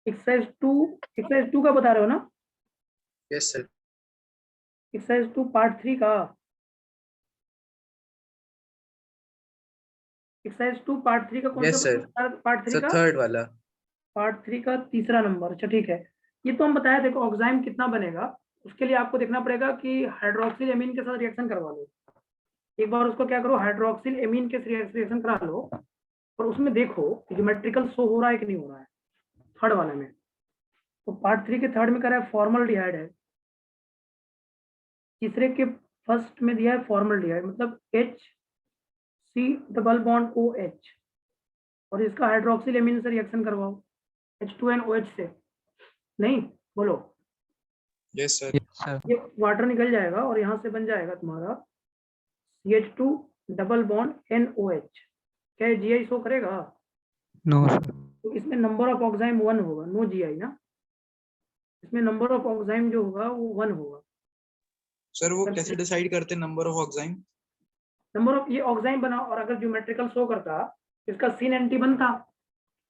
Exercise 2 का बता रहे हो ना? Yes sir. एक्सरसाइज 2 पार्ट 3 का। एक्सरसाइज 2 पार्ट 3 का कौन सा yes sir. Question? Part 3 sir का थर्ड वाला। पार्ट 3 का तीसरा नंबर। अच्छा ठीक है, ये तो हम बताया। देखो ऑक्साइम कितना बनेगा, उसके लिए आपको देखना पड़ेगा कि हाइड्रोक्सिल एमीन के साथ रिएक्शन करवा लो। एक बार उसको क्या करो, हाइड्रोक्सिल एमीन के रिएक्शन करा लो और उसमें देखो कि ज्योमेट्रिकल शो हो रहा है कि नहीं हो रहा है थर्ड वाले में। तो पार्ट 3 के थर्ड में कह रहा है फॉर्मल्डिहाइड है, तीसरे के फर्स्ट में दिया है फॉर्मल्डिहाइड, मतलब HC डबल बॉन्ड OH, और इसका हाइड्रोक्सिल एमीन से रिएक्शन करवाओ H2NOH से। नहीं बोलो। Yes sir. ये वाटर निकल जाएगा और यहाँ से बन जाएगा तुम्हारा CH2 डबल बॉन्ड NOH। क्या GI शो करेगा? No sir. तो इसमें नंबर ऑफ ऑक्साइम 1 होगा, नो GI ना। इसमें नंबर ऑफ ऑक्साइम जो होगा वो 1 होगा। सर वो कैसे डिसाइड करते हैं number of oxime? Number of ये ऑक्साइम बना और अगर ज्योमेट्रिकल शो करता इसका सीन एंटी बनता,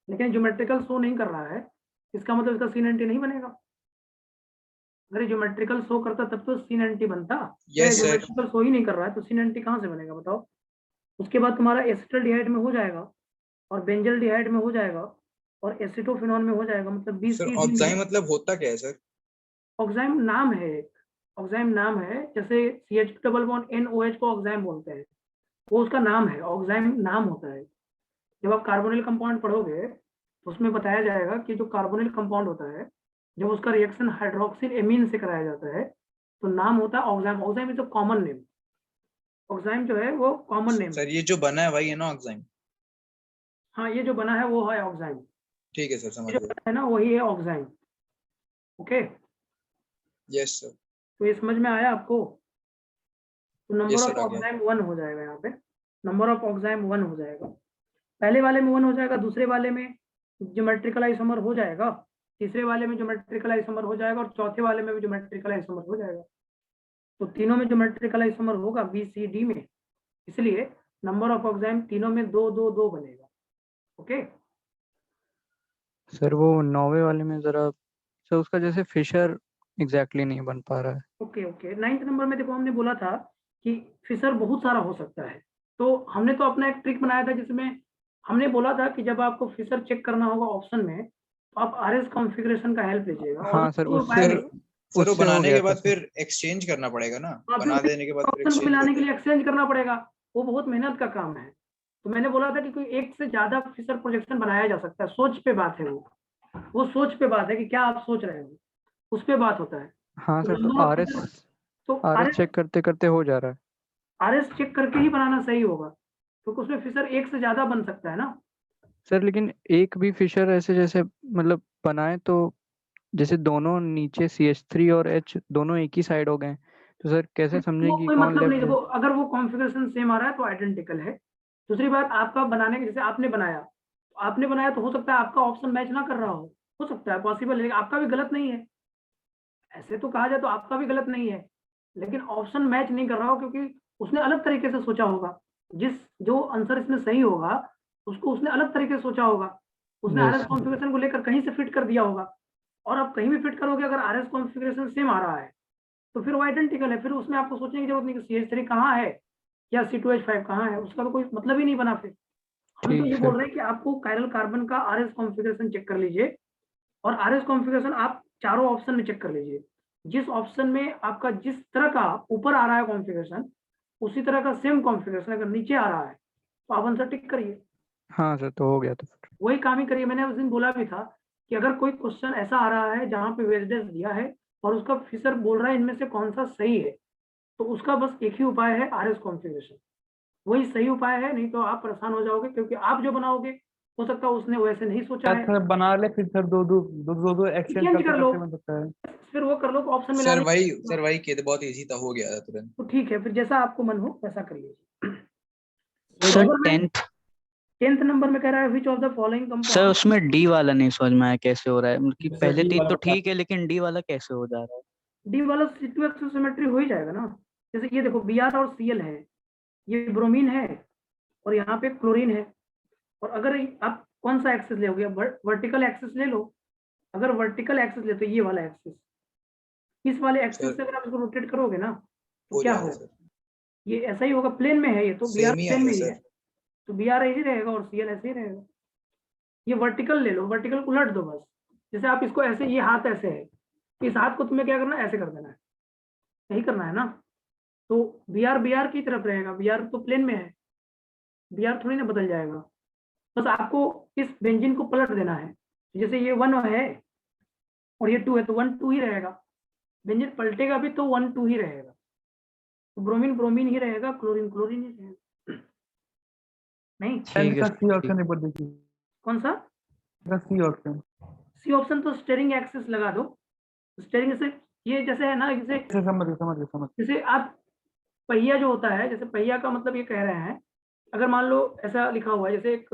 लेकिन ज्योमेट्रिकल शो नहीं कर रहा है, इसका मतलब इसका सीन एंटी नहीं बनेगा। अगर ज्योमेट्रिकल शो करता तब तो सीन एंटी बनता। Yes sir. ज्योमेट्रिकल शो ही नहीं कर रहा है तो सीन एंटी कहाँ से बनेगा बताओ? उसके बाद तुम्हारा एसिटल्डिहाइड में हो जाएगा और बेंजल्डिहाइड में हो जाएगा और एसिटोफिनॉल में हो जाएगा, मतलब सर BCD ऑक्साइम में। मतलब होता क्या है सर? ऑक्साइम नाम है एक, ऑक्साइम नाम है, जैसे CH2 डबल बॉन्ड NOH को ऑक्साइम बोलते हैं, वो उसका नाम है, ऑक्साइम नाम होता है। जब आप कार्बोनिल कंपाउंड पढ़ोगे तो उसमें बताया जाएगा कि जो कार्बोनिल कंपाउंड होता है जब उसका रिएक्शन हाइड्रोक्सिल एमीन से कराया जाता है तो नाम होता है oxime. Oxime is a common name. Oxime जो है वो कॉमन नेम सर है। ये जो बना है वही है ना ऑक्साइम? हाँ, ये जो बना है वो है ऑक्साइम। ठीक है सर, ये समझ जो गए। बना है ना वही है ऑक्साइम। Okay, yes sir. तो ये समझ में आया आपको? तो नंबर यस ऑफ सर आ गया। ऑक्साइम 1 हो जाएगा यहाँ पे। नंबर ऑफ ऑक्साइम 1 हो जाएगा। पहले वाले में 1 हो जाएगा, दूसरे वाले में ज्योमेट्रिकल आइसोमर हो जाएगा, तीसरे वाले में ज्योमेट्रिकल आइसोमर हो जाएगा और चौथे वाले में भी ज्योमेट्रिकल आइसोमर हो जाएगा। तो तीनों में ज्योमेट्रिकल आइसोमर होगा BCD में, इसलिए नंबर ऑफ ऑक्साइम तीनों में 2 2 2 बनेगा। ओके सर वो 9वें वाले में जरा सर उसका जैसे फिशर एग्जैक्टली नहीं बन पा रहा है। ओके ओके 9th नंबर में देखो हमने बोला था कि फिशर बहुत सारा हो सकता है, तो हमने तो अपना एक ट्रिक बनाया था जिसमें हमने बोला था कि जब आपको फिशर चेक करना होगा ऑप्शन में तो आप RS कॉन्फ़िगरेशन का हेल्प लीजिएगा और हाँ सर, कोई उपाय उससे नहीं। सर वो उससे हो बनाने गया के था बाद सर। फिर एक्सचेंज करना पड़ेगा ना, हाँ, बना फिर देने के बाद फिर ऑप्शन को एक्सचेंज मिलाने के करते लिए हैं। एक्सचेंज करना पड़ेगा, वो बहुत मेहनत का काम है। तो मैंने बोला था कि कोई एक से ज्यादा फिशर प्रोजेक्शन बनाया जा सकता है, सोच पे बात है वो सोच पे बात है कि क्या आप सोच रहे हो, उस पे बात होता है। हाँ तो सर, तो नंबर ऑफ आरएस फिशर, तो आरएस चेक करते करते हो जा रहा है। RS चेक करके ही बनाना सही होगा क्योंकि उसमें फिशर एक से ज्यादा बन सकता है ना। सर लेकिन एक भी फिशर ऐसे जैसे मतलब बनाए तो जैसे दोनों नीचे CH3 और H दोनों एक ही साइड हो गए, तो सर कैसे समझें वो कि कोई कौन मतलब नहीं, लेफ्ट है? देखो अगर वो कॉन्फ़िगरेशन सेम आ रहा है तो आइडेंटिकल है। दूसरी बात, आपका बनाने के जैसे आपने बनाया तो हो सकता है आपका ऑप्शन मैच ना कर रहा हो सकता है, पॉसिबल है, लेकिन आपका भी गलत नहीं है। ऐसे तो कहा जाए तो आपका भी गलत नहीं है, लेकिन ऑप्शन मैच नहीं कर रहा हो क्योंकि उसने अलग तरीके से सोचा होगा। जिस जो आंसर इसमें सही होगा उसको उसने अलग तरीके से सोचा होगा, उसने यस RS कॉन्फ़िगरेशन को लेकर कहीं से फिट कर दिया होगा। और आप कहीं भी फिट करोगे अगर RS कॉन्फ़िगरेशन सेम आ रहा है तो फिर वो आइडेंटिकल है, फिर उसमें आपको सोचने की जरूरत नहीं कि CH3 कहाँ है या C2H5 कहाँ है, उसका तो कोई मतलब ही नहीं बना। फिर हम तो ठीक ये सर। बोल रहे हैं कि आपको कायरल कार्बन का RS कॉन्फ़िगरेशन चेक कर लीजिए और RS कॉन्फ़िगरेशन आप चारों ऑप्शन में चेक कर लीजिए। जिस ऑप्शन में आपका जिस तरह का ऊपर आ रहा है कॉन्फ़िगरेशन उसी तरह का सेम कॉन्फ़िगरेशन अगर नीचे आ रहा है तो आप आंसर टिक करिए। हाँ सर, तो हो गया तो फिर। वही काम ही करिए। मैंने उस दिन बोला भी था कि अगर कोई क्वेश्चन ऐसा आ रहा है जहाँ पे वेजेस दिया है और उसका फिशर बोल रहा है इनमें से कौन सा सही है, तो उसका बस एक ही उपाय है, RS कॉन्फ़िगरेशन। वही सही उपाय है, नहीं तो आप परेशान हो जाओगे क्योंकि आप जो बनाओगे हो सकता है उसने वैसे नहीं सोचा है। सर बना ले फिर सर दो एक्सचेंज चेंज करते कर लो, करते बन सकता है। फिर वो कर लो ऑप्शन सर मिलाने। वही किए थे, बहुत इजी था, हो गया था तुरंत। तो ठीक है, फिर जैसा आपको मन हो वैसा कर लीजिए। सर नंबर में 10th 10th नंबर में कह रहा है which of the following sir compound. उसमें डी वाला नहीं समझ में आया कैसे हो रहा है, मतलब कि सर पहले डी 3 वाला तो बता। ठीक है लेकिन डी वाला कैसे हो जा रहा है? डी वाला C2 एक्सियोमेट्री हो ही जाएगा ना। जैसे ये देखो Br और Cl है, ये ब्रोमीन है और यहाँ पे क्लोरीन है। और अगर आप कौन सा एक्सिस लोगे, वर्टिकल एक्सिस ले लो अगर वर्टिकल एक्सिस लेते ये वाला एक्सिस, इस वाले एक्सिस सर से अगर आप इसको रोटेट करोगे ना तो हो क्या जाएगा होगा, सर, ये ऐसा ही होगा, प्लेन में है ये तो, बी आर सेम ही प्लेन आएगा में ही है, सर। तो बी आर ऐसे रहेगा और सी एल ऐसे ही रहेगा। ये वर्टिकल ले लो, वर्टिकल उलट दो बस, जैसे आप इसको ऐसे, ये हाथ ऐसे है, इस हाथ को तुम्हें क्या करना है, ऐसे कर देना है, यही करना है ना। तो बी आर की तरफ रहेगा, बी आर तो प्लेन में है, बी आर थोड़ी ना बदल जाएगा, बस आपको इस बेंजीन को पलट देना है। जैसे ये 1 है और ये 2 है तो 1 2 ही रहेगा, बेंजीन पलटेगा भी तो 1 2 ही रहेगा, तो ब्रोमीन ब्रोमीन ही रहेगा, क्लोरीन क्लोरीन ही रहेगा। नहीं, ठीक है का सर, सी ठीक। ऑप्शन एक बार देखिए, कौन सा सी ऑप्शन। C option? तो स्टेयरिंग एक्सिस लगा दो, स्टेयरिंग से ये जैसे है ना, जैसे समझ गए। जैसे आप पहिया जो होता है, जैसे पहिया का मतलब ये कह रहे हैं, अगर मान लो ऐसा लिखा हुआ है, जैसे एक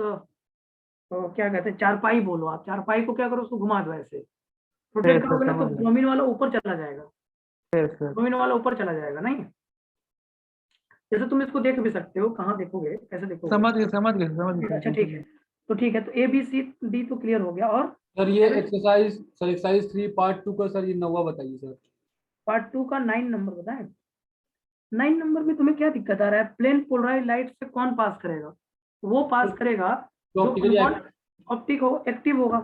क्या कहते हैं, चारपाई बोलो, आप चारपाई को क्या करो, उसको घुमा दो ऐसे, रोटेट Yes, sir, करोगे ना तो समझ गया। ब्रोमीन वाला ऊपर चला जाएगा, Yes, sir. ब्रोमीन वाला ऊपर चला जाएगा। नहीं, जैसे तुम इसको देख भी सकते हो, कहाँ देखोगे, कैसे देखोगे? समझ गए। अच्छा ठीक है, तो ठीक है, तो ए बी सी डी तो क्लियर हो गया। और सर ये एक्सरसाइज 3 पार्ट 2 का सर ये 9वां बताइए सर। पार्ट 2 का 9 नंबर बताएं। 9 नंबर में तुम्हें क्या दिक्कत आ रहा है? प्लेन पोलराइज लाइट से कौन पास करेगा? वो पास करेगा तो जो ऑप्टिकली ऑप्टिक हो, एक्टिव होगा,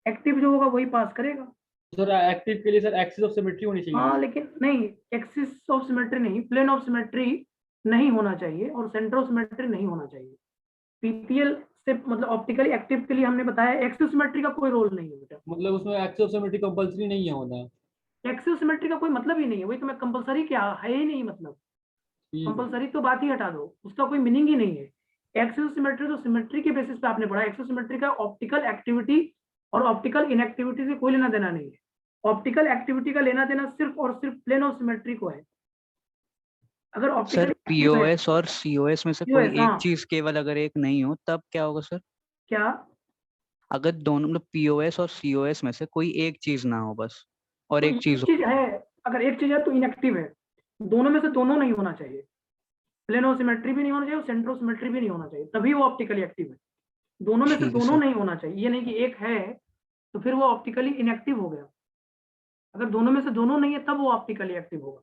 एक्टिव जो होगा वही पास करेगा। सर एक्टिव के लिए सर एक्सिस ऑफ सिमेट्री होनी चाहिए। हाँ लेकिन नहीं, एक्सिस ऑफ सिमेट्री नहीं, प्लेन ऑफ सिमेट्री नहीं होना चाहिए और सेंटर ऑफ सिमेट्री नहीं होना चाहिए। पीपीएल से मतलब ऑप्टिकली एक्टिव के लिए हमने बताया, एक्सिस सिमेट्री का कोई रोल नहीं है बेटा, मतलब उसमें एक्सिस ऑफ सिमेट्री कंपल्सरी नहीं है होना। एक्सिस सिमेट्री का कोई मतलब ही नहीं है, वही तो मैं, कंपलसरी क्या है ही नहीं, मतलब ठीक है। कंपलसरी तो बात ही हटा दो, उसका कोई मीनिंग ही नहीं है। एक्सिस सिमेट्री तो सिमेट्री के बेसिस पे आपने पढ़ा, एक्सिस सिमेट्री का ऑप्टिकल एक्टिविटी और ऑप्टिकल इनएक्टिविटी से कोई लेना देना नहीं है। ऑप्टिकल एक्टिविटी का लेना देना सिर्फ और सिर्फ प्लेन ऑफ सिमेट्री को है। अगर सर ऑप्टिकल एक्टिव है, पीओएस और सीओएस में से POS, कोई एक हाँ, चीज केवल अगर एक नहीं हो तब क्या होगा सर? क्या अगर दोनों मतलब पीओएस और सीओएस में से कोई एक चीज ना हो बस, और तो एक चीज एक हो। चीज है, अगर एक चीज है तो इनएक्टिव है, दोनों में से दोनों नहीं होना चाहिए, प्लेन ऑफ सिमेट्री भी नहीं होना चाहिए और सेंटर ऑफ सिमेट्री भी नहीं होना चाहिए, तभी वो ऑप्टिकली एक्टिव है। दोनों में से ठीक है दोनों सर। नहीं होना चाहिए, ये नहीं कि एक है तो फिर वो ऑप्टिकली इनएक्टिव हो गया। अगर दोनों में से दोनों नहीं है तब वो ऑप्टिकली एक्टिव होगा।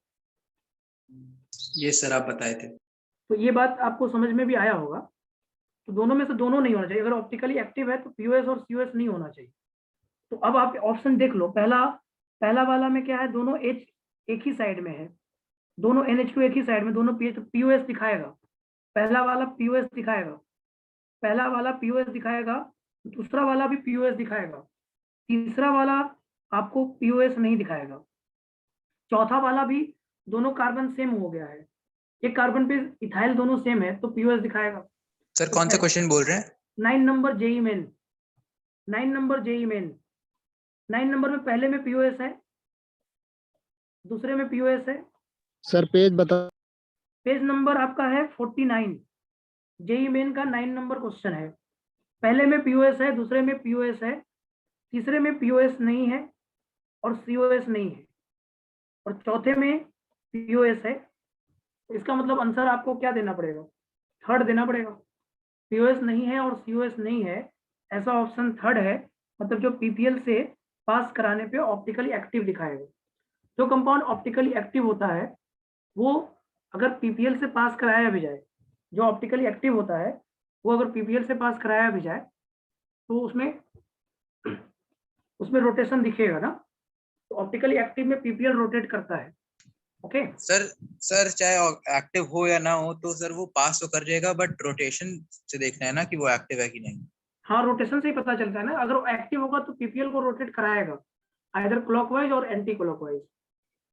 ये सर आप बताए थे। तो ये बात आपको समझ में भी आया होगा। तो दोनों में से दोनों नहीं होना चाहिए, अगर ऑप्टिकली एक्टिव है तो पीओएस और सीओएस नहीं होना चाहिए। तो अब आप ऑप्शन देख लो, पहला वाला में क्या है, दोनों H एक ही साइड में है, दोनों NH2 एक ही साइड में, दोनों पीओएस दिखाएगा, पहला वाला पीओएस दिखाएगा, पहला वाला पीओएस दिखाएगा, दूसरा वाला भी पीओएस दिखाएगा, तीसरा वाला आपको पीओएस नहीं दिखाएगा, चौथा वाला भी, दोनों कार्बन सेम हो गया है, एक कार्बन पे इथाइल दोनों सेम है तो पीओएस दिखाएगा। सर कौन सा क्वेश्चन बोल रहे हैं? 9 number JEE Main, 9 number JEE Main, 9 number में पहले में पीओएस है, दूसरे में पीओएस है। सर पेज बता। पेज नंबर आपका है 49, जेई मेन का 9 नंबर क्वेश्चन है। पहले में पीओएस है, दूसरे में पीओएस है, तीसरे में पीओएस नहीं है और सीओएस नहीं है, और चौथे में पीओएस है। इसका मतलब आंसर आपको क्या देना पड़ेगा? थर्ड देना पड़ेगा। पीओएस नहीं है और सीओएस नहीं है, ऐसा ऑप्शन थर्ड है, मतलब जो पीपीएल से पास कराने पे ऑप्टिकली एक्टिव दिखाएगा। जो कंपाउंड ऑप्टिकली एक्टिव होता है वो अगर पीपीएल से पास कराया भी जाए, जो ऑप्टिकली एक्टिव होता है वो अगर पीपीएल से पास कराया भी जाए तो उसमें रोटेशन दिखेगा ना, तो ऑप्टिकली एक्टिव में पीपीएल रोटेट करता है। ओके सर चाहे एक्टिव हो या ना हो तो सर वो पास तो कर जाएगा, बट रोटेशन से देखना है ना कि वो एक्टिव है कि नहीं। हाँ, रोटेशन से ही पता चलता है ना, अगर वो एक्टिव होगा तो पीपीएल को रोटेट कराएगा, आइदर क्लॉकवाइज और एंटी क्लॉकवाइज,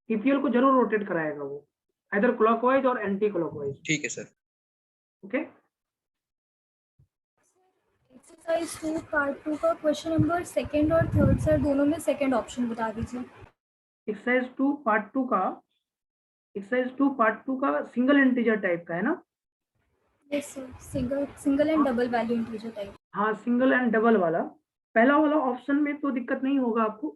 पीपीएल को जरूर रोटेट कराएगा वो, आइदर क्लॉकवाइज और एंटी क्लॉकवाइज। ठीक है सर। ओके, एक्सरसाइज 2 पार्ट 2 का क्वेश्चन नंबर सेकंड और थर्ड सर दोनों में सेकंड ऑप्शन बता दीजिए। एक्सरसाइज 2 पार्ट 2 का, एक्सरसाइज 2 पार्ट 2 का सिंगल इंटीजर टाइप का है ना? Yes sir, single and double value integer type. हाँ, सिंगल एंड डबल वाला, पहला वाला ऑप्शन में तो दिक्कत नहीं होगा आपको,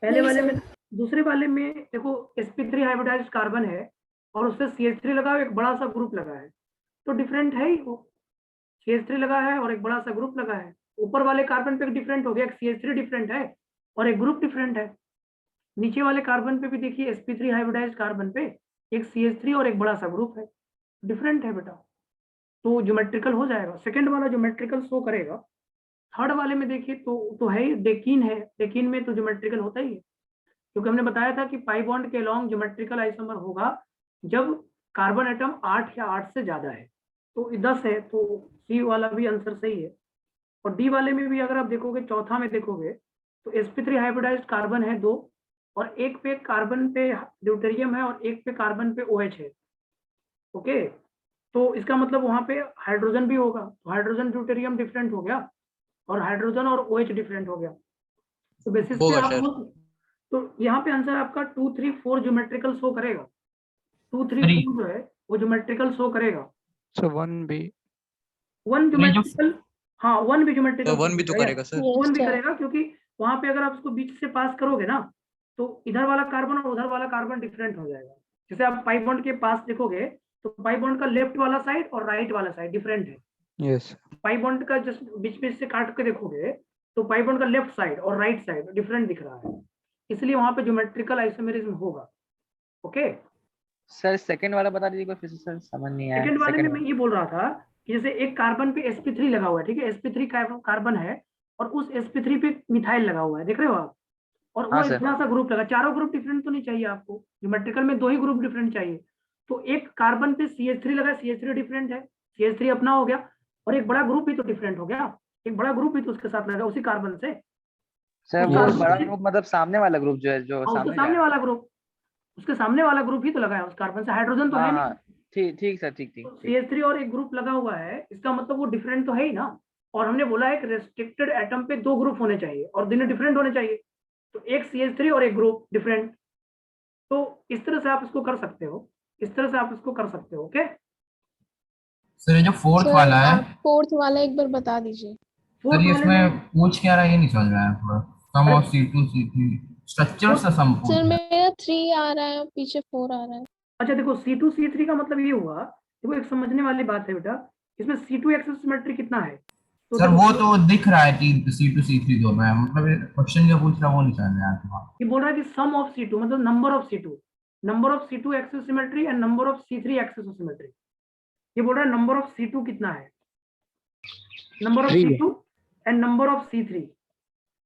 पहले नहीं वाले सर। में। दूसरे वाले में देखो sp3 हाइब्रिडाइज्ड कार्बन है और उससे CH3 लगा है, एक बड़ा सा ग्रुप लगा है, तो डिफरेंट है ही वो, CH3 लगा है और एक बड़ा सा ग्रुप लगा है, ऊपर वाले कार्बन पे डिफरेंट हो गया, एक CH3 डिफरेंट है और एक ग्रुप डिफरेंट है। नीचे वाले कार्बन पे भी देखिए sp3 हाइब्रिडाइज्ड कार्बन पे एक CH3 और एक बड़ा सा ग्रुप है, डिफरेंट है बेटा, तो ज्योमेट्रिकल हो जाएगा। सेकंड वाला ज्योमेट्रिकल शो करेगा। थर्ड वाले में देखिए तो है ही, डेकीन है, डेकीन में तो ज्योमेट्रिकल होता ही है, क्योंकि हमने बताया था कि पाई बॉन्ड के अलोंग ज्योमेट्रिकल आइसोमर होगा जब कार्बन एटम 8 या 8 से ज्यादा है, तो 10 है, तो सी वाला भी आंसर सही है। और डी वाले में भी अगर आप देखोगे, चौथा में देखोगे तो sp3 हाइब्रिडाइज्ड कार्बन है 2 और एक पे कार्बन पे ड्यूटेरियम है और एक पे कार्बन पे OH है। ओके, तो इसका मतलब वहां पे हाइड्रोजन भी होगा, तो हाइड्रोजन ड्यूटेरियम डिफरेंट हो गया और हाइड्रोजन और OH डिफरेंट हो गया, तो बेसिस पे होगा आप सर। तो यहाँ पे आंसर आपका 2, 3, 4 ज्योमेट्रिकल शो करेगा। 2, 3, 3 4 जो है वो ज्योमेट्रिकल शो करेगा। So 1 भी 1 नहीं, जो ज्योमेट्रिकल, हाँ 1 भी ज्योमेट्रिकल तो 1 भी तो करेगा सर। वन भी sir. करेगा, क्योंकि वहां पे अगर आप उसको बीच से पास करोगे ना तो इधर वाला कार्बन और उधर वाला कार्बन डिफरेंट हो जाएगा। जैसे आप पाई बॉन्ड के पास देखोगे तो पाई बॉन्ड का लेफ्ट वाला साइड और राइट वाला साइड डिफरेंट है। yes पाई बॉन्ड का जस्ट बीच में से काट के देखोगे तो पाई बॉन्ड का लेफ्ट साइड और राइट साइड डिफरेंट दिख रहा है, इसलिए वहां पे ज्योमेट्रिकल आइसोमेरिज्म होगा। ओके, सर सेकंड वाला बता दीजिए फिर से सर, समझ नहीं आया। सेकंड वाले में सेकंड मैं ये बोल रहा था कि जैसे एक कार्बन पे sp3 लगा हुआ है, ठीक है, sp3 कार्बन है और उस sp3 पे मिथाइल लगा हुआ है, देख रहे हो आप, और वो हाँ सर। इतना सा ग्रुप लगा, चारों ग्रुप डिफरेंट तो नहीं चाहिए आपको, ज्योमेट्रिकल में 2 ही ग्रुप डिफरेंट चाहिए। तो एक कार्बन पे CH3 लगा, CH3 डिफरेंट है, CH3 अपना हो गया, और एक बड़ा ग्रुप भी तो डिफरेंट हो गया, एक बड़ा ग्रुप भी तो उसके साथ लगा उसी कार्बन से। सर उस वो कार्बन बड़ा से- ग्रुप मतलब सामने वाला ग्रुप जो है, जो हाँ, उसके सामने जा सामने रहा है। वाला ग्रुप, उसके सामने वाला ग्रुप ही तो लगा है उस कार्बन से, हाइड्रोजन तो है हाँ नहीं। हाँ, ठीक ठीक सर, ठीक ठीक ठीक। CH3 और एक ग्रुप लगा हुआ है, इसका मतलब वो डिफरेंट तो है ही ना। और हमने बोला है कि रेस्ट्रिक्टेड एटम पे 2 ग्रुप होने चाहिए और दोनों डिफरेंट होने चाहिए, तो एक CH3 और एक ग्रुप डिफरेंट। तो इस तरह से आप इसको कर सकते हो, इस तरह से आप इसको कर सकते हो। ओके, सर ये जो फोर्थ सर वाला है, आप फोर्थ वाला एक बार बता दीजिए। सर फोर्थ ये वाले में इसमें पूछ क्या रहा है ये नहीं समझ में आया थोड़ा। सम अरे ऑफ C2 C3 स्ट्रक्चर से सम पूछ सर रहा है। मेरा 3 आ रहा है और पीछे 4 आ रहा है। अच्छा देखो, C2 C3 का मतलब ये हुआ, देखो एक समझने वाली बात है बेटा, इसमें C2 एक्सिस सिमेट्री कितना है, तो सर देखो वो तो दिख रहा है कि C2 C3 दोनों है, मतलब क्वेश्चन जो पूछ रहा है वो नहीं समझ में आया थोड़ा। ये बोल रहा है कि सम ऑफ C2 मतलब number of C2 axis symmetry and number of C3 axis symmetry. ये बोल रहा है नंबर ऑफ C2 कितना है, number of 3 C2 and number of C3,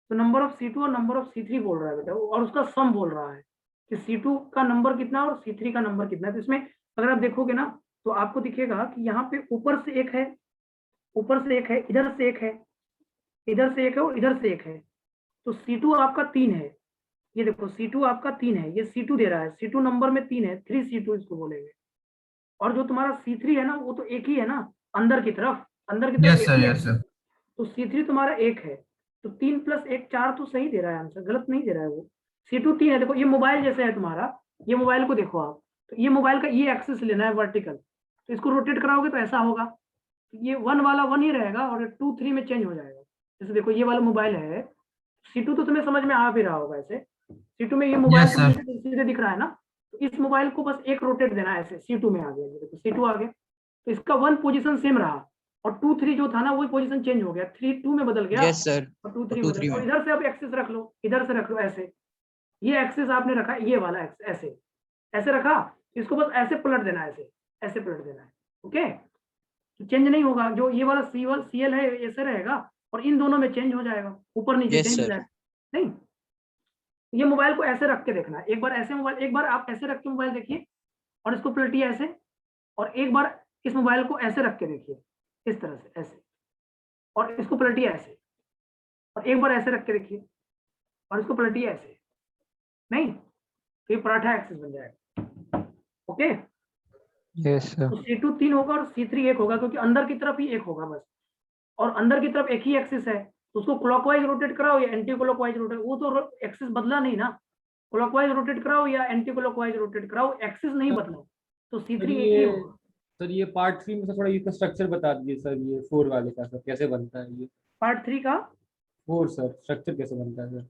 तो नंबर ऑफ C2 और नंबर ऑफ C3 बोल रहा है बेटा, और उसका सम बोल रहा है कि C2 का नंबर कितना और C3 का नंबर कितना है। तो इसमें अगर आप देखोगे ना तो आपको दिखेगा कि यहाँ पे ऊपर से एक है, ऊपर से एक है, इधर से एक है, इधर से एक है और इधर से एक है, तो C2 आपका 3 है। ये देखो C2 आपका 3 है, ये C2 दे रहा है, C2 नंबर में 3 है, 3C2 इसको बोलेंगे। और जो तुम्हारा C3 है ना वो तो एक ही है ना, अंदर की तरफ यस एक सर, ही है, यस सर। तो C3 तुम्हारा 1 है, तो 3 + 1 4 तो सही दे रहा है आंसर, गलत नहीं दे रहा है वो। C2 3 है। देखो ये मोबाइल जैसे है तुम्हारा, ये मोबाइल को देखो आप, तो ये मोबाइल का ये एक्सिस लेना है वर्टिकल, तो इसको रोटेट कराओगे तो ऐसा होगा, तो ये 1 वाला 1 ही रहेगा और 2 3 में चेंज हो जाएगा। जैसे देखो ये वाला मोबाइल है, C2 तो तुम्हें समझ में आ भी रहा होगा ऐसे, C2 में ये मोबाइल Yes, sir. सीधे दिख रहा है ना, तो इस मोबाइल को बस एक रोटेट देना है ऐसे, C2 में आ गया, ये देखो C2 आ गया, तो इसका 1 पोजीशन सेम रहा और 2 3 जो था ना वही पोजीशन चेंज हो गया, 3 2 में बदल गया यस सर, और 2 3 2 बदल 3 गया। और में। इधर से आप एक्सिस रख लो, इधर से रख लो ऐसे, ये एक्सिस आपने रखा, ये वाला एक्सिस ऐसे ऐसे रखा, इसको बस ऐसे पलट देना है, ऐसे ऐसे पलट देना है। ओके, तो चेंज नहीं होगा, जो ये वाला CL है ऐसे रहेगा और इन दोनों में चेंज हो जाएगा, ऊपर नीचे Yes, चेंज हो sir. जाएगा। नहीं, ये मोबाइल को ऐसे रख के देखना है, एक बार ऐसे मोबाइल, एक बार आप ऐसे रख के मोबाइल देखिए और इसको पलटिए ऐसे, और एक बार इस मोबाइल को ऐसे रख के देखिए, इस तरह से ऐसे, और इसको पलटिए ऐसे, और एक बार ऐसे रख के देखिए और इसको पलटिए ऐसे, नहीं तो ये पराठा एक्सिस बन जाएगा। ओके, yes sir तो C2 3 होगा और C3 1 होगा, क्योंकि अंदर की तरफ ही एक होगा बस, और अंदर की तरफ एक ही एक्सिस है, तो उसको क्लॉकवाइज रोटेट कराओ या एंटी क्लॉकवाइज रोटेट, वो तो एक्सिस बदला नहीं ना, क्लॉकवाइज रोटेट कराओ या एंटी क्लॉकवाइज रोटेट कराओ, एक्सिस नहीं बदला, तो सर C3 एक ही होगा। सर ये पार्ट 3 में से थोड़ा इसका स्ट्रक्चर बता दीजिए सर, ये 4 वाले का सर कैसे बनता है ये। पार्ट 3 का, 4 सर स्ट्रक्चर कैसे बनता है सर।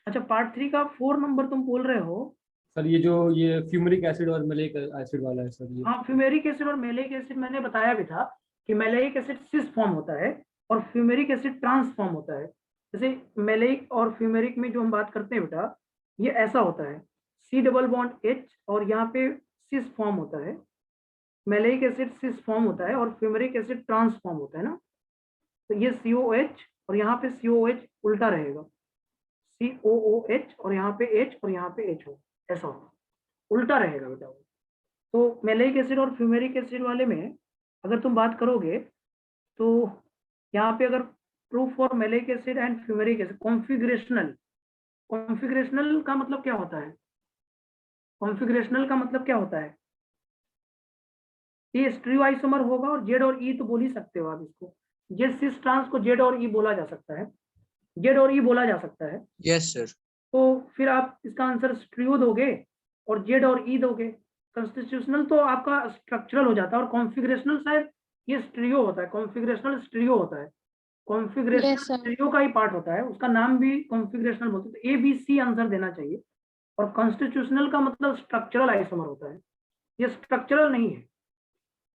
अच्छा पार्ट 3 का 4 नंबर तुम बोल रहे हो, सर ये जो ये फ्यूमरिक एसिड और मेलिक एसिड वाला है सर ये। हाँ फ्यूमेरिक एसिड और मेलिक एसिड मैंने बताया भी था कि मेलिक एसिड सिस फॉर्म होता है और फ्यूमेरिक एसिड ट्रांसफॉर्म होता है। जैसे मेलेइक और फ्यूमेरिक में जो हम बात करते हैं बेटा, ये ऐसा होता है, C डबल बॉन्ड H और यहाँ पे सिस फॉर्म होता है, मेलेइक एसिड सिस फॉर्म होता है और फ्यूमेरिक एसिड ट्रांसफॉर्म होता है ना। तो ये COH और यहाँ पे COH उल्टा रहेगा, COOH और यहाँ पे H और यहाँ पे H हो, ऐसा होगा, उल्टा रहेगा बेटा वो। तो मेलेइक एसिड और फ्यूमेरिक एसिड वाले में अगर तुम बात करोगे तो यहाँ पे अगर proof for maleic acid and fumaric acid, configurational, configurational का मतलब क्या होता है? कॉन्फिगरेशनल का मतलब क्या होता है? ये स्टीरियो आइसोमर होगा और जेड और ई तो बोल ही सकते हो आप इसको, जेड सिस ट्रांस को जेड और ई बोला जा सकता है, जेड और ई बोला जा सकता है। Yes sir. तो फिर आप इसका आंसर स्टीरियो दोगे और जेड और ई दोगे। कॉन्स्टिट्यूशनल तो आपका स्ट्रक्चरल हो जाता है और कॉन्फिगरेशनल शायद ये स्टीरियो होता है, कॉन्फिगरेशनल स्टीरियो होता है, कॉन्फिगरेशनल Yes, sir. स्टीरियो का ही पार्ट होता है, उसका नाम भी कॉन्फिगरेशनल बोलते हैं। तो ABC आंसर देना चाहिए। और कॉन्स्टिट्यूशनल का मतलब स्ट्रक्चरल आइसोमर होता है, ये स्ट्रक्चरल नहीं है।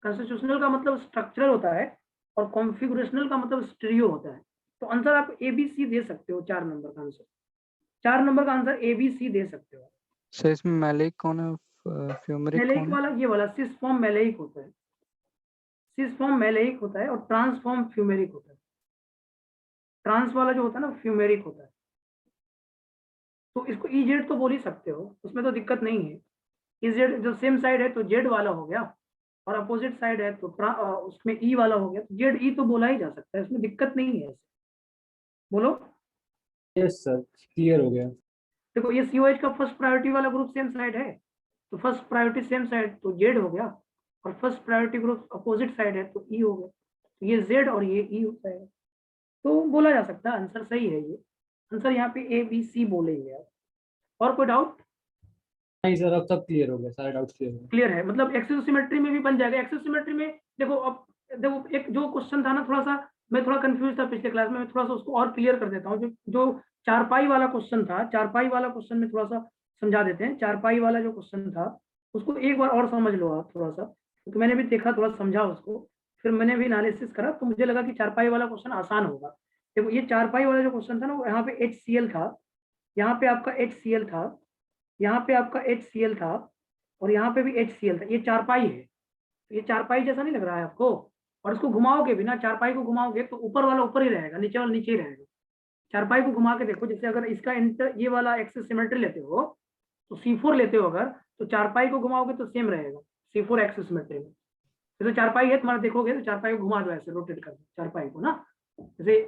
कॉन्स्टिट्यूशनल का मतलब स्ट्रक्चरल होता है और कॉन्फिगरेशनल का मतलब स्टीरियो होता है। तो आंसर आप ABC दे सकते हो, 4 नंबर का आंसर, 4 नंबर का आंसर ABC दे सकते हो। सर इसमें मेलेइक कौन है, फ्यूमेरिक मेलेइक कौन है? वाला ये वाला सिस फॉर्म मेलेइक होता है, सिस फॉर्म मेलेइक होता है और ट्रांसफॉर्म फ्यूमेरिक होता है। ट्रांस वाला जो होता है ना फ्यूमेरिक होता है। तो इसको EZ तो बोल ही सकते हो, उसमें तो दिक्कत नहीं है। EZ जो सेम साइड है तो जेड वाला हो गया और अपोजिट साइड है तो उसमें ई वाला हो गया, तो जेड ई तो बोला ही जा सकता है, इसमें दिक्कत नहीं है। बोलो। यस सर, क्लियर हो गया। देखो ये COH का फर्स्ट प्रायोरिटी वाला ग्रुप सेम साइड है, तो फर्स्ट प्रायोरिटी सेम साइड तो जेड हो गया, और first priority group opposite side है तो ई हो गया, तो ये जेड और ये ई होता है। तो बोला जा सकता है, आंसर सही है ये। आंसर यहाँ पे ABC बोलेंगे आप। और कोई डाउट? नहीं सर, अब सब क्लियर हो गया, सारे डाउट क्लियर हो गए। क्लियर है, मतलब एक्सियोसिमेट्री में भी बन जाएगा। एक्सियोसिमेट्री में देखो, अब देखो एक जो क्वेश्चन था ना, थोड़ा सा मैं थोड़ा कंफ्यूज था पिछले क्लास में, मैं थोड़ा सा उसको और क्लियर कर देता हूँ। जो चारपाई वाला क्वेश्चन था, चारपाई वाला क्वेश्चन में थोड़ा सा समझा देते हैं। चारपाई वाला जो क्वेश्चन था उसको एक बार और समझ लो आप थोड़ा सा, क्योंकि मैंने भी देखा, थोड़ा समझा उसको, फिर मैंने भी एनालिसिस करा, तो मुझे लगा कि चारपाई वाला क्वेश्चन आसान होगा। देखो ये चारपाई वाला जो क्वेश्चन था ना, वो यहाँ पे HCl था, यहाँ पे आपका HCl था, यहाँ पे आपका HCl था, और यहाँ पे भी HCl था। ये चारपाई है, ये चारपाई जैसा नहीं लग रहा है आपको? और इसको घुमाओगे भी ना, चारपाई को घुमाओगे तो ऊपर वाला ऊपर ही रहेगा, नीचे वाला नीचे ही रहेगा। चारपाई को घुमा के देखो, जैसे अगर इसका ये वाला एक्सिस सिमेट्री लेते हो तो C4 लेते हो अगर, तो चारपाई को घुमाओगे तो सेम रहेगा C4 एक्सिस सिमेट्री में। जैसे चारपाई है तुम्हारा, देखोगे तो चारपाई को घुमा दो ऐसे, रोटेट कर दो चारपाई को ना, जैसे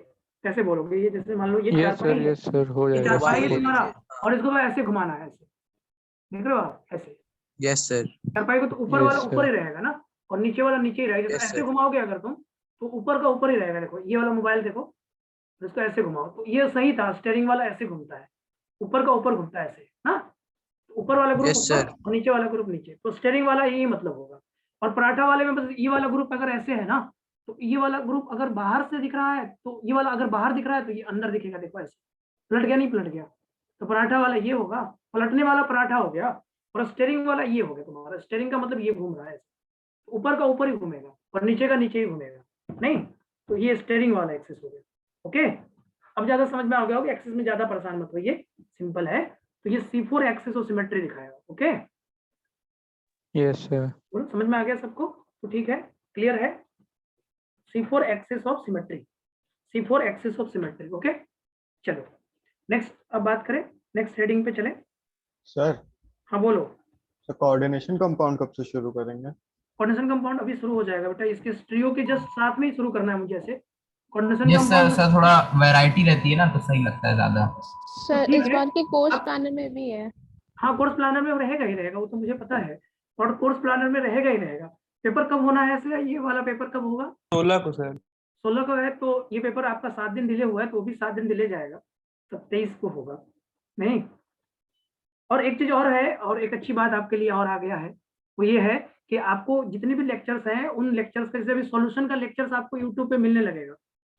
कैसे बोलोगे, ये जैसे मान लो ये चारपाई है, यस सर हो ये जाएगा। चारपाई है ले तुम्हारा, लीजिए। और इसको ऐसे घुमाना है, ऐसे देख रहे हो आप, ऐसे। Yes sir. चारपाई को तो ऊपर Yes, वाला sir. ऊपर ही रहेगा ना, और नीचे वाला नीचे ही रहेगा। Yes, जैसे ऐसे sir. घुमाओगे अगर तुम, तो ऊपर का ऊपर ही रहेगा। देखो ये वाला मोबाइल देखो, इसको ऐसे घुमाओ तो ये सही था, स्टीयरिंग वाला ऐसे घूमता है, ऊपर का ऊपर घूमता है ऐसे ना, तो ऊपर वाला ग्रुप Yes, ऊपर sir. और नीचे वाला ग्रुप नीचे, तो स्टीयरिंग वाला यही मतलब होगा। और पराठा वाले में बस ये वाला ग्रुप अगर ऐसे है ना, तो ये वाला ग्रुप अगर बाहर से दिख रहा है, तो ये वाला अगर बाहर दिख रहा है तो ये अंदर दिखेगा। देखो ऐसे पलट गया, नहीं पलट गया, तो पराठा वाला ये होगा, पलटने वाला पराठा हो गया, और स्टीयरिंग वाला ये हो गया तुम्हारा। स्टीयरिंग का मतलब ये घूम रहा है, ऊपर का ऊपर ही घूमेगा और नीचे का नीचे ही घूमेगा, नहीं तो ये स्टीयरिंग वाला एक्सिस हो गया। ओके, अब ज्यादा समझ में आ गया होगा, एक्सिस में ज्यादा परेशान मत होइए, सिंपल है। तो ये C4 एक्सिस ऑफ सिमेट्री दिखाएगा। Okay, yes sir. बोलो समझ में आ गया सबको? तो ठीक है, क्लियर है। C4 axis of symmetry, C4 axis of symmetry. Okay, चलो नेक्स्ट अब बात करें, नेक्स्ट हेडिंग पे चलें। सर हाँ बोलो। सर कोऑर्डिनेशन कंपाउंड कब से शुरू करेंगे? कोऑर्डिनेशन कंपाउंड अभी शुरू हो जाएगा बेटा, इसके स्ट्रियो के जस्ट साथ में ही शुरू करना है मुझे ऐसे। Coordination yes sir, compound sir थोड़ा वैरायटी रहती है ना तो सही लगता है ज्यादा। सर ठीक इस है। बार के कोर्स अब- प्लानर में भी है। हाँ कोर्स प्लानर में रहेगा ही रहेगा, वो तो मुझे पता है, और कोर्स प्लानर में रहेगा ही रहेगा। पेपर कब होना है ऐसे, ये वाला पेपर कब होगा? 16 को सर। 16 को है, तो ये पेपर आपका 7 दिन डिले हुआ है, तो वो भी 7 दिन डिले जाएगा, तो 23 को होगा। नहीं, और एक चीज और है, और एक अच्छी बात आपके लिए और आ गया है, वो ये है कि आपको जितने भी लेक्चर्स हैं उन लेक्चर्स का, जैसे अभी सॉल्यूशन का लेक्चर्स आपको यूट्यूब पे मिलने लगेगा।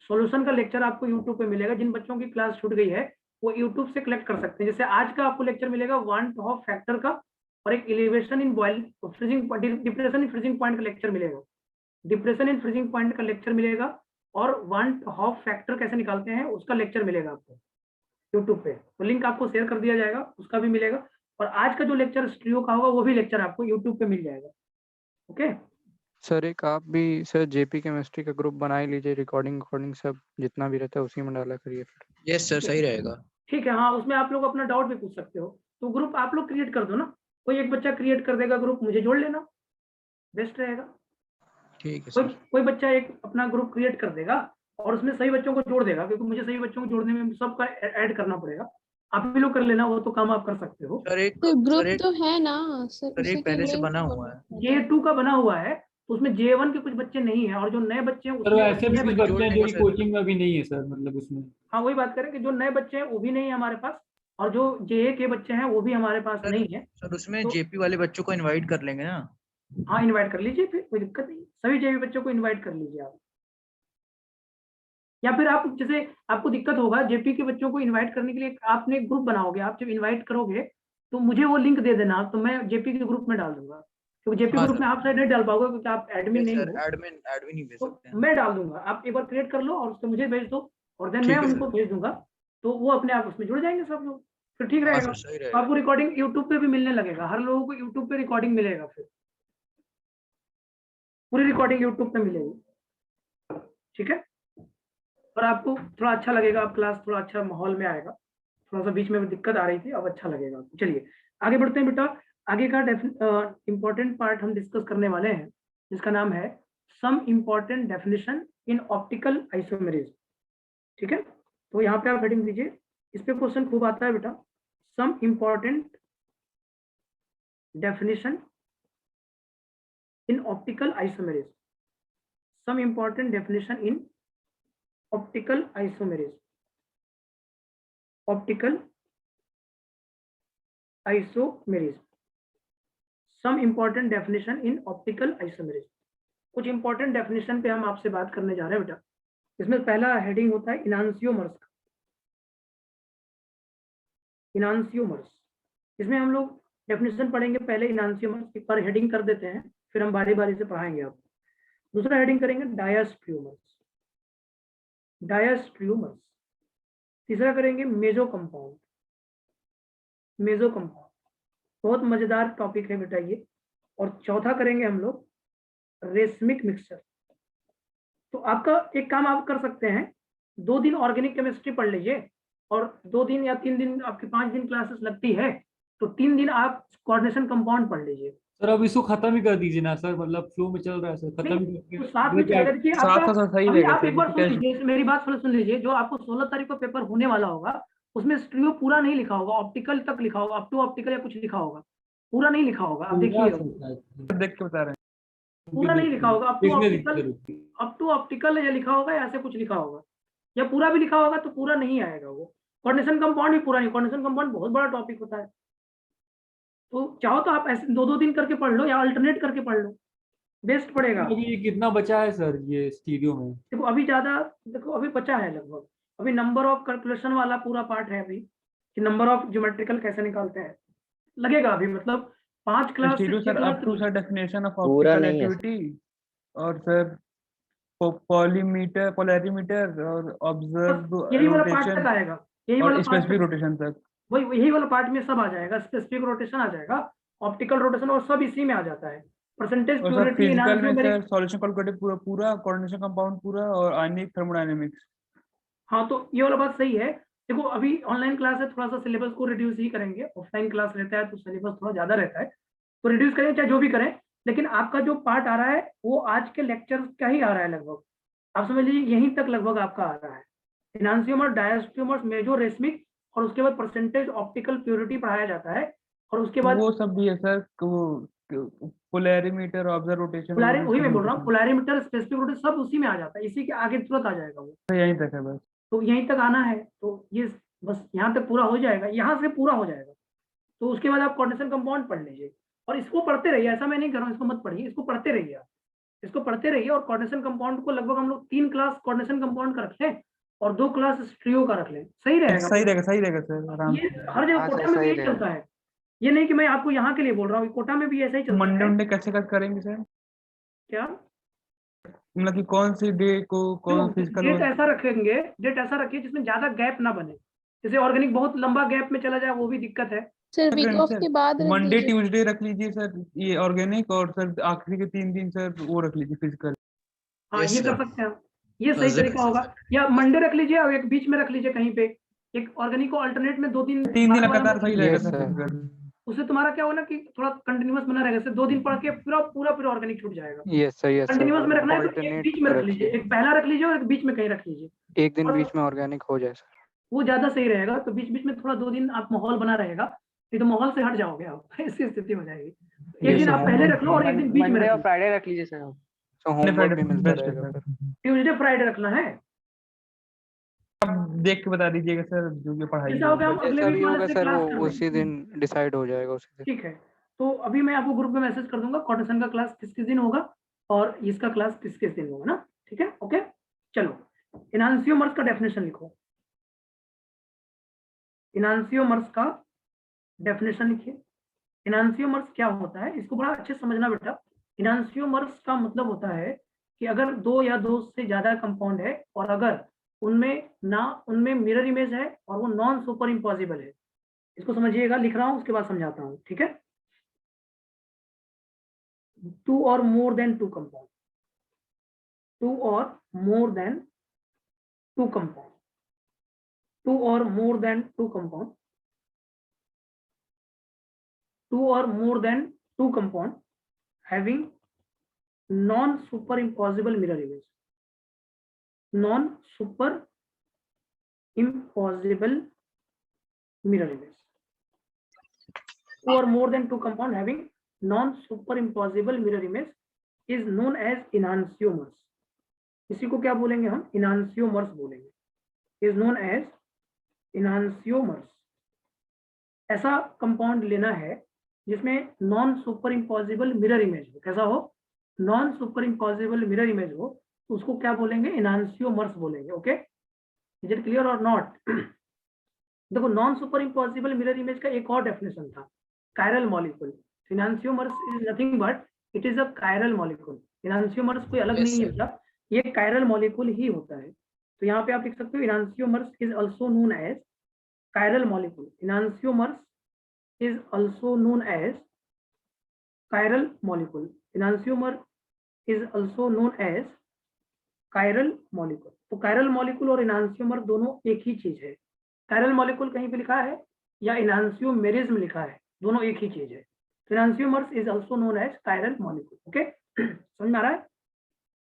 सॉल्यूशन का लेक्चर आपको यूट्यूब पे मिलेगा, जिन बच्चों की क्लास छूट गई है वो यूट्यूब से कलेक्ट कर सकते हैं। जैसे आज का आपको लेक्चर मिलेगा वन ऑफ फैक्टर का, और एक elevation in boil freezing, depression in freezing point का लेक्चर मिलेगा, डिप्रेशन इन फ्रीजिंग पॉइंट का लेक्चर मिलेगा, और वन हाफ फैक्टर कैसे निकालते हैं उसका लेक्चर मिलेगा आपको यूट्यूब पे, तो लिंक आपको शेयर कर दिया जाएगा, उसका भी मिलेगा। और आज का जो लेक्चर स्ट्रियो का होगा वो भी लेक्चर आपको यूट्यूब पे मिल जाएगा। ओके सर एक आप भी सर जेपी केमिस्ट्री का ग्रुप बना ही लीजिए, रिकॉर्डिंग सब जितना भी रहता है उसी में डाला करिए फिर। यस सर, सही रहेगा। ठीक है, हाँ उसमें आप लोग अपना डाउट भी पूछ सकते हो। तो ग्रुप आप लोग क्रिएट कर दो ना, कोई एक बच्चा क्रिएट कर देगा ग्रुप, मुझे जोड़ लेना, बेस्ट रहेगा। ठीक है कोई सर। कोई बच्चा एक अपना ग्रुप क्रिएट कर देगा और उसमें सही बच्चों को जोड़ देगा, क्योंकि मुझे सही बच्चों को जोड़ने में सबका ऐड करना पड़ेगा। आप भी लोग कर लेना, वो तो काम आप कर सकते हो। सर एक तो ग्रुप सर एक तो है ना सर, सर उसी एक के पहले से लिंक बना को हुआ है। J2 का बना हुआ है, तो उसमें J1 के कुछ बच्चे नहीं है, और जो नए बच्चे हैं सर वो उसमें ऐसे भी नए कुछ बच्चे, बच्चे हैं जोड़ने जो को कि सर। कोचिंग में अभी नहीं है सर, मतलब उसमें। हाँ वही बात करें कि जो नए बच्चे हैं वो भी नहीं है हमारे पास, और जो JA के बच्चे हैं वो भी हमारे पास सर नहीं है। सर उसमें तो जेपी वाले बच्चों को इनवाइट कर लेंगे ना। हाँ इनवाइट कर लीजिए, फिर कोई दिक्कत नहीं, सभी JB बच्चों को इनवाइट कर लीजिए आप। या फिर आप जैसे आपको दिक्कत होगा जेपी के बच्चों को इनवाइट करने के लिए, आपने एक ग्रुप बनाओगे, आप जब इनवाइट करोगे तो मुझे वो लिंक दे देना, तो मैं जेपी के ग्रुप में डाल दूंगा, क्योंकि जेपी हाँ ग्रुप में सर। आप शायद नहीं डाल पाओगे क्योंकि आप एडमिन यस नहीं सर, हो। एडमिन ही भेज तो सकते हैं। मैं डाल दूंगा, आप एक बार क्रिएट कर लो और उसको मुझे भेज दो, और देन मैं ठीक है उनको सर। भेज दूंगा, तो वो अपने आप उसमें जुड़ जाएंगे सब लोग, फिर ठीक हाँ रहेगा। सर, सही तो रहेगा। आपको रिकॉर्डिंग यूट्यूब पे भी मिलने लगेगा, हर लोगों को यूट्यूब पे रिकॉर्डिंग मिलेगा, फिर पूरी रिकॉर्डिंग यूट्यूब पे मिलेगी। ठीक है, और आपको थोड़ा अच्छा लगेगा, आप क्लास थोड़ा अच्छा माहौल में आएगा, थोड़ा सा बीच में दिक्कत आ रही थी, अब अच्छा लगेगा। चलिए आगे बढ़ते हैं बेटा। आगे का इंपॉर्टेंट पार्ट हम डिस्कस करने वाले हैं, जिसका नाम है some important definition in optical isomerism. ठीक है, तो यहाँ पे आप हेडिंग दीजिए, इस पे क्वेश्चन खूब आता है बेटा। Some important definition in optical isomerism, some important definition in optical isomerism, optical isomerism, some important definition in optical isomerism. कुछ इंपॉर्टेंट डेफिनेशन पे हम आपसे बात करने जा रहे हैं बेटा। इसमें पहला हेडिंग होता है इनांसियोमर्स का, इनांसियोमर्स। इसमें हम लोग डेफिनेशन पढ़ेंगे, पहले इनांसियोमर्स एक बार हेडिंग कर देते हैं, फिर हम बारी बारी से पढ़ाएंगे आपको। दूसरा हेडिंग करेंगे डायस्ट्रियोमर्स, डायस्ट्रियोमर्स। तीसरा करेंगे मेजो कंपाउंड, मेजो कंपाउंड, बहुत मजेदार टॉपिक है बेटा ये। और चौथा करेंगे हम लोग रेसमिक मिक्सचर। तो आपका एक काम आप कर सकते हैं, 2 दिन ऑर्गेनिक केमिस्ट्री पढ़ लीजिए, और 2 दिन या 3 दिन, आपकी 5 दिन क्लासेस लगती है, तो 3 दिन आप कोऑर्डिनेशन कंपाउंड पढ़ लीजिए। सर अब इसको खत्म ही कर दीजिए ना सर, मतलब फ्लो में चल रहा है सर, खत्म ही तो करके साथ में चलेगा। देखिए साथ आपका साथ सही अभी रहेगा आप एक सर, बार सुन क्योंकि लीजिए, मेरी बात सुन लीजिए, जो आपको 16 तारीख को पेपर होने वाला होगा उसमें स्ट्रियो पूरा नहीं लिखा होगा, ऑप्टिकल तक लिखा होगा, अप टू ऑप्टिकल या कुछ लिखा होगा, पूरा नहीं लिखा होगा। आप देखिए देख के बता रहे हैं। पूरा नहीं लिखा होगा, अप टू किसने ऑप्टिकल, अप टू ऑप्टिकल या लिखा होगा या ऐसे कुछ लिखा होगा, या पूरा भी लिखा होगा तो पूरा नहीं आएगा वो। कोऑर्डिनेशन कंपाउंड भी पूरा नहीं, कोऑर्डिनेशन कंपाउंड बहुत बड़ा टॉपिक होता है। तो चाहो तो आप ऐसे 2-2 दिन करके पढ़ लो या अल्टरनेट करके पढ़ लो, बेस्ट पड़ेगा। अभी ये कितना बचा है सर ये स्टीरियो में? देखो अभी ज्यादा, देखो अभी बचा है लगभग, अभी नंबर ऑफ कैलकुलेशन वाला पूरा पार्ट है अभी, कि नंबर ऑफ ज्योमेट्रिकल कैसे निकालते हैं, लगेगा अभी, मतलब 5 क्लास से stereo 6 sir class up to sir definition of पूरा ऑप्टिकल नहीं है सर। एक्टिविटी, और सर पॉलीमीटर, पोलैरीमीटर और ऑब्जर्व यही वाला पार्ट तक रोटेशन आएगा, यही वाला और पार्ट स्पेसिफिक तक, रोटेशन तक। वही यही वाला पार्ट में सब आ जाएगा, स्पेसिफिक रोटेशन आ जाएगा, ऑप्टिकल रोटेशन, और सब इसी में आ जाता है। परसेंटेज और सर प्योरिटी फिजिकल में इनांसियोमेरिक। सर सॉल्यूशन कैलकुलेटिव पूरा पूरा, कोऑर्डिनेशन कंपाउंड पूरा, और आयनिक थर्मोडायनेमिक्स। हाँ तो ये वाला बात सही है। देखो अभी ऑनलाइन क्लास है, थोड़ा सा सिलेबस को रिड्यूस ही करेंगे, ऑफलाइन क्लास रहता है तो सिलेबस थोड़ा ज्यादा रहता है, तो रिड्यूस करें चाहे जो भी करें, लेकिन आपका जो पार्ट आ रहा है वो आज के लेक्चर का ही आ रहा है लगभग, आप समझ लीजिए यहीं तक लगभग आपका आ रहा है। इनांसियोमर, डायस्ट्रियोमर्स, मेजो, रेसमिक, और उसके बाद परसेंटेज ऑप्टिकल प्योरिटी पढ़ाया जाता है, और उसके बाद वो सब भी है सर, वो पोलैरीमीटर, ऑब्जर्व रोटेशन, वही मैं बोल रहा हूँ, पोलैरीमीटर, स्पेसिफिक रोटेशन सब उसी में आ जाता है, इसी के आगे तुरंत आ जाएगा वो, यहीं तक है बस। तो यहीं तक आना है, तो ये बस यहाँ तक पूरा हो जाएगा, यहाँ से पूरा हो जाएगा, तो उसके बाद आप कोऑर्डिनेशन कंपाउंड पढ़ लीजिए, और इसको पढ़ते रहिए, ऐसा मैं नहीं कर रहा हूँ इसको मत पढ़िए, इसको पढ़ते रहिए आप, इसको पढ़ते रहिए। और कोऑर्डिनेशन कंपाउंड को लगभग हम लोग 3 क्लास कोऑर्डिनेशन कंपाउंड का रख लें और 2 क्लास स्ट्रियो का रख लें, सही रहेगा। सही रहेगा सर, आराम ये से। हर जगह कोटा में भी यही चलता है, ये नहीं कि मैं आपको यहाँ के लिए बोल रहा हूँ, कोटा में भी ऐसा ही चलता है। मंडे कैसे करेंगे सर? क्या मतलब कि कौन सी डे को कौन फिजिकल डेट ऐसा रखेंगे, डेट ऐसा रखिए जिसमें ज्यादा गैप ना बने। जैसे ऑर्गेनिक बहुत लंबा गैप में चला जाए वो भी दिक्कत है। सर वीक ऑफ के बाद रख मंडे दीजिए। ट्यूसडे रख लीजिए सर ये ऑर्गेनिक, और सर आखिरी के 3 दिन सर वो रख लीजिए फिजिकल। हाँ Yes, ये sir. कर सकते हैं आप, ये सही Thursday, तरीका होगा। या मंडे रख लीजिए और एक बीच में रख लीजिए कहीं पे, एक ऑर्गेनिक को अल्टरनेट में 2-3 3 दिन लगातार सही रहेगा Yes, सर sir. फिजिकल। उससे तुम्हारा क्या होगा ना कि थोड़ा कंटिन्यूअस बना रहेगा। जैसे 2 दिन पढ़ के पूरा पूरा फिर ऑर्गेनिक छूट जाएगा। Yes sir, yes sir, continuous में रखना है तो एक ऑल्टरनेट बीच में रख लीजिए, रखिए, एक पहला रख लीजिए और एक बीच में कहीं रख लीजिए, एक दिन और बीच में ऑर्गेनिक हो जाए सर। वो ज्यादा सही रहेगा। तो बीच बीच में थोड़ा 2 दिन आप माहौल बना रहेगा, नहीं तो माहौल से हट जाओगे आप ऐसी स्थिति हो जाएगी। एक Yes, दिन sir. आप पहले रख लो और एक दिन बीच में मंडे रख और लो। फ्राइडे रख लीजिए सर। तो होमवर्क भी मिलता बेस्ट है रहेगा सर। फिर। ट्यूसडे फ्राइडे रखना है। आप देख के बता दीजिएगा सर जो जो पढ़ाई जैसा होगा हम अगले जैसा वीक भी वाले होगा से सर वो क्लास कर उसी देंगे। दिन डिसाइड हो जाएगा उसी दिन। ठीक है, तो अभी मैं आपको ग्रुप में मैसेज कर दूंगा कॉटेशन का क्लास किस किस दिन होगा और इसका क्लास किस किस दिन होगा ना। ठीक है, ओके। चलो इनांसियोमर्स का डेफिनेशन लिखो। इनांसियोमर्स का डेफिनेशन लिखिए। इनांसियोमर्स क्या होता है इसको बड़ा अच्छे से समझना बेटा। इनांसियोमर्स का मतलब होता है कि अगर 2 या 2 से ज्यादा कंपाउंड है और अगर उनमें मिरर इमेज है और वो नॉन सुपर इम्पॉसिबल है। इसको समझिएगा, लिख रहा हूं उसके बाद समझाता हूं, ठीक है। 2 or more than 2 compound, 2 or more than 2 compound, 2 or more than 2 compound, 2 or more than 2 compound having non superimposable mirror image, non superimposable mirror image, 2 or more than 2 compound having non superimposable mirror image is known as enantiomers। इसी को क्या बोलेंगे हम? Enantiomers बोलेंगे। Is known as enantiomers. ऐसा compound लेना है जिसमें non super impossible mirror image हो। कैसा हो? Non super impossible mirror image हो तो उसको क्या बोलेंगे? इनांसियोमर्स बोलेंगे। ओके, इज इट क्लियर और नॉट? देखो non super impossible mirror image का एक और डेफिनेशन था, chiral molecule. Enantiomers is nothing but it is a chiral molecule. Enantiomers कोई अलग Yes, नहीं है sir. बेटा, ये कायरल मॉलिक्यूल ही होता है। तो यहाँ पे आप लिख सकते हो enantiomers is also known as chiral molecule. Enantiomers is also known as chiral molecule. Enantiomer is also known as chiral molecule. तो कायरल मॉलिक्यूल और इनांसियोमर दोनों एक ही चीज है। कायरल मॉलिक्यूल कहीं पे लिखा है या इनांसियोमेरिज में लिखा है, दोनों एक ही चीज है। Enantiomers is also known as chiral molecule. Okay, समझ में आ रहा है?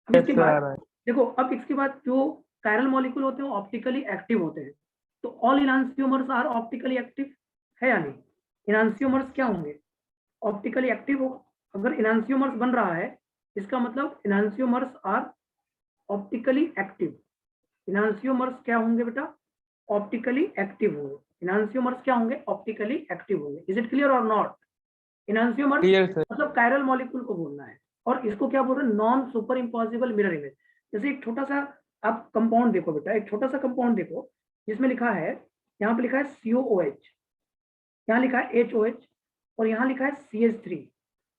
अब इसके बाद देखो, अब इसके बाद जो कायरल मॉलिक्यूल होते हैं वो ऑप्टिकली एक्टिव होते हैं। तो ऑल इनांसियोमर्स आर ऑप्टिकली एक्टिव है या नहीं? इनांसियोमर्स क्या होंगे? ऑप्टिकली एक्टिव हो। अगर इनांसियोमर्स बन रहा है इसका मतलब इनांसियोमर्स आर ऑप्टिकली एक्टिव। इनांसियोमर्स क्या होंगे बेटा? ऑप्टिकली एक्टिव होंगे। इनांसियोमर्स क्या होंगे? ऑप्टिकली एक्टिव होंगे। इज इट क्लियर और नॉट? इनांसियोमर्स मतलब कायरल मॉलिक्यूल को बोलना है। और इसको क्या बोल रहे हैं? Non super impossible mirror image. जैसे एक छोटा सा आप कंपाउंड देखो बेटा, एक छोटा सा कंपाउंड देखो जिसमें लिखा है, यहाँ पे लिखा है COOH, यहाँ लिखा है HOH और यहाँ लिखा है CH3।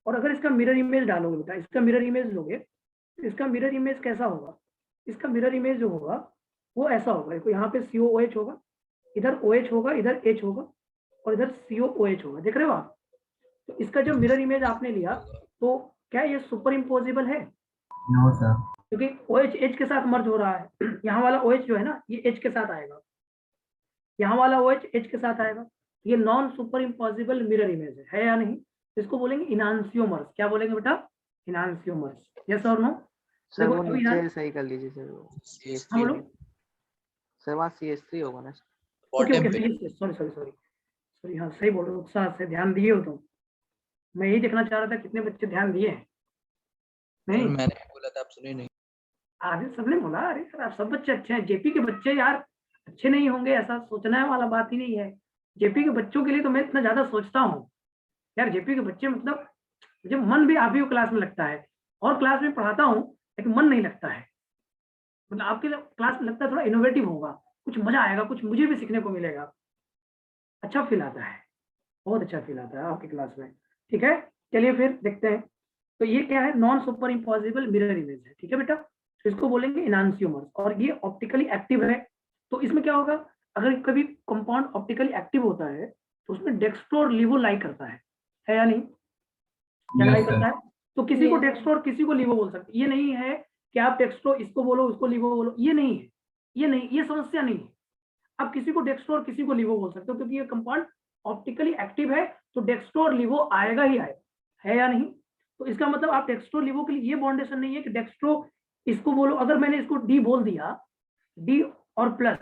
और अगर इसका मिरर इमेज डालोगे बेटा, इसका मिरर इमेज लोगे तो इसका मिरर इमेज कैसा होगा? इसका मिरर इमेज जो होगा वो ऐसा होगा। देखो यहाँ पे COOH होगा, इधर OH होगा, इधर H होगा और इधर COOH होगा। देख रहे हो आप? तो इसका जो मिरर इमेज आपने लिया तो क्या ये सुपर इम्पोजिबल है? No sir. क्योंकि OH H के साथ मर्ज हो रहा है। यहाँ वाला OH जो है ना ये H के साथ आएगा, यहाँ वाला OH H के साथ आएगा। ये non super impossible mirror image है या नहीं? इसको बोलेंगे इनांसियोमर्स। क्या बोलेंगे बेटा? इनांसियोमर्स। यस और नो? सर वो नीचे सही कर लीजिए सर, वो हाँ बोलो। सर वहाँ CH3 होगा ना। ओके ओके, सॉरी हाँ सही बोल रहे हो, उत्साह से ध्यान दिए हो तुम। मैं यही देखना चाह रहा था कितने बच्चे ध्यान दिए हैं। नहीं मैंने भी बोला था, आप सुने नहीं। आगे सबने बोला। अरे सर आप सब बच्चे अच्छे हैं। जेपी के बच्चे यार अच्छे नहीं होंगे ऐसा सोचना वाला बात ही नहीं है। जेपी के बच्चों के लिए तो मैं इतना ज्यादा सोचता हूँ यार। जेपी के बच्चे मतलब मुझे मन भी आप ही को क्लास में लगता है और क्लास में पढ़ाता हूँ लेकिन मन नहीं लगता है। मतलब आपके क्लास में लगता है थोड़ा इनोवेटिव होगा, कुछ मजा आएगा, कुछ मुझे भी सीखने को मिलेगा। अच्छा फील आता है, बहुत अच्छा फील आता है आपकी क्लास में। ठीक है, चलिए फिर देखते हैं। तो ये क्या है, non super impossible mirror image है, ठीक है बेटा। तो इसको बोलेंगे इनांसियोमर्स, और ये ऑप्टिकली एक्टिव है। तो इसमें क्या होगा, अगर कभी कंपाउंड ऑप्टिकली एक्टिव होता है तो उसमें डेक्स्ट्रो और लिवो लाई करता है या नहीं, क्या लाई करता है? तो किसी को डेक्स्ट्रो और किसी को लिवो बोल सकते, ये नहीं है कि आप डेक्स्ट्रो इसको बोलो उसको लिवो बोलो, ये नहीं है, ये नहीं, ये समस्या नहीं है। आप किसी को डेक्स्ट्रो और किसी को लिवो बोल सकते हो, क्योंकि ये कंपाउंड ऑप्टिकली एक्टिव है, तो डेक्स्ट्रो और लिवो आएगा ही आएगा, है या नहीं? तो इसका मतलब आप डेक्स्ट्रो लिवो के लिए ये बॉन्डेशन नहीं है कि डेक्स्ट्रो इसको बोलो, अगर मैंने इसको डी बोल दिया, डी और प्लस,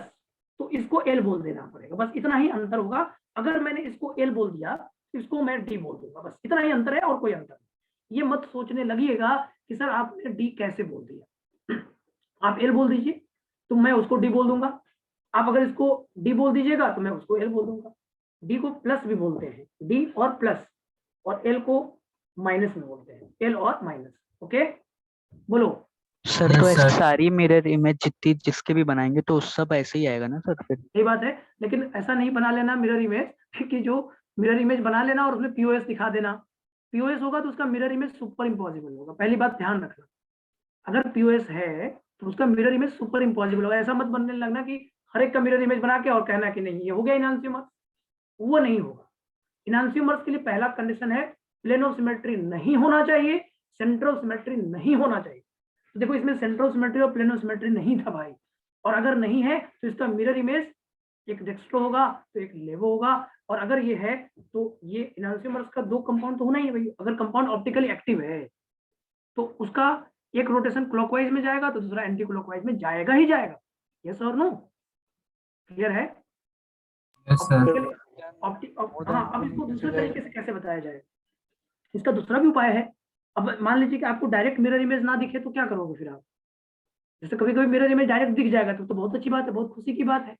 तो इसको एल बोल देना पड़ेगा, बस इतना ही अंतर होगा। अगर मैंने इसको एल बोल दिया, इसको मैं डी बोल दूंगा, बस इतना ही अंतर है और कोई अंतर नहीं। ये मत सोचने लगिएगा कि सर आपने डी कैसे बोल दिया। आप एल बोल दीजिए तो मैं उसको डी बोल दूंगा, आप अगर इसको डी बोल दीजिएगा तो मैं उसको एल बोल दूंगा। डी को प्लस भी बोलते हैं, डी और प्लस, और एल को माइनस में बोलते हैं, एल और माइनस। ओके, बोलो सर। तो ऐसे सारी मिरर इमेज जितनी जिसके भी बनाएंगे तो सब ऐसे ही आएगा ना सर फिर? यही बात है, लेकिन ऐसा नहीं बना लेना मिरर इमेज कि जो मिरर इमेज बना लेना और उसमें पीओएस दिखा देना। पीओएस होगा तो उसका मिरर इमेज सुपर इम्पॉसिबल होगा, पहली बात ध्यान रखना। अगर पीओएस है तो उसका मिरर इमेज सुपर इम्पॉसिबल होगा। ऐसा मत बनने लगना कि हर एक का मिरर इमेज बना के और कहना कि नहीं ये हो गया इनांसियोमर्स, वो नहीं होगा। इनांसियोमर्स के लिए पहला कंडीशन है प्लेन ऑफ सिमेट्री नहीं होना चाहिए, सेंटर ऑफ सिमेट्री नहीं होना चाहिए। तो देखो इसमें सेंटर ऑफ सिमेट्री और प्लेन ऑफ सिमेट्री नहीं था भाई, और अगर नहीं है तो इसका मिरर इमेज एक डेक्स्ट्रो होगा तो एक लेवो होगा, और अगर ये है तो ये इनांसियोमर्स का दो कंपाउंड तो होना ही है भाई। अगर कंपाउंड ऑप्टिकली एक्टिव है तो उसका एक रोटेशन क्लॉकवाइज में जाएगा तो दूसरा एंटी क्लॉकवाइज में जाएगा ही जाएगा। यस और नो, क्लियर है? हाँ, अब इसको दूसरे तरीके से कैसे बताया जाए, इसका दूसरा भी उपाय है। अब मान लीजिए कि आपको डायरेक्ट मिरर इमेज ना दिखे तो क्या करोगे फिर आप? जैसे कभी कभी मिरर इमेज डायरेक्ट दिख जाएगा तो बहुत अच्छी बात है, बहुत खुशी की बात है,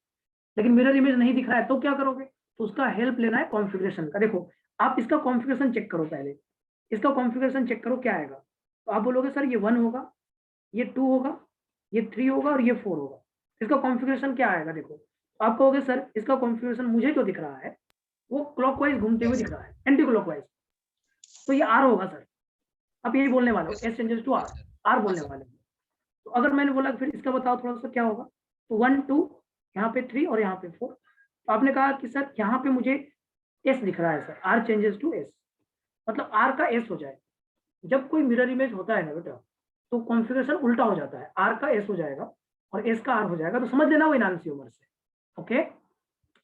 लेकिन मिरर इमेज नहीं दिख रहा है तो क्या करोगे? तो उसका हेल्प लेना है कॉन्फ़िगरेशन का। देखो आप इसका कॉन्फ़िगरेशन चेक करो, पहले इसका कॉन्फ़िगरेशन चेक करो क्या आएगा। तो आप बोलोगे सर ये 1 होगा, ये 2 होगा, ये 3 होगा और ये 4 होगा। इसका कॉन्फ़िगरेशन क्या आएगा? देखो आप कहोगे सर इसका कॉन्फ़िगरेशन मुझे जो दिख रहा है वो क्लॉकवाइज घूमते हुए दिख रहा है, एंटी क्लॉकवाइज, तो ये आर होगा सर। अब यही बोलने वाला हूँ, S changes to R, R बोलने वाले हैं। तो अगर मैंने बोला फिर इसका बताओ थोड़ा सा क्या होगा, तो 1 2 यहाँ पे 3 और यहाँ पे 4। तो आपने कहा कि सर यहाँ पे मुझे एस दिख रहा है sir, R changes to S, मतलब आर का एस हो जाए। जब कोई मिरर इमेज होता है ना बेटा तो कॉन्फ़िगरेशन उल्टा हो जाता है, आर का एस हो जाएगा और एस का आर हो जाएगा, तो समझ लेना वो इनांसियोमर्स है। ओके,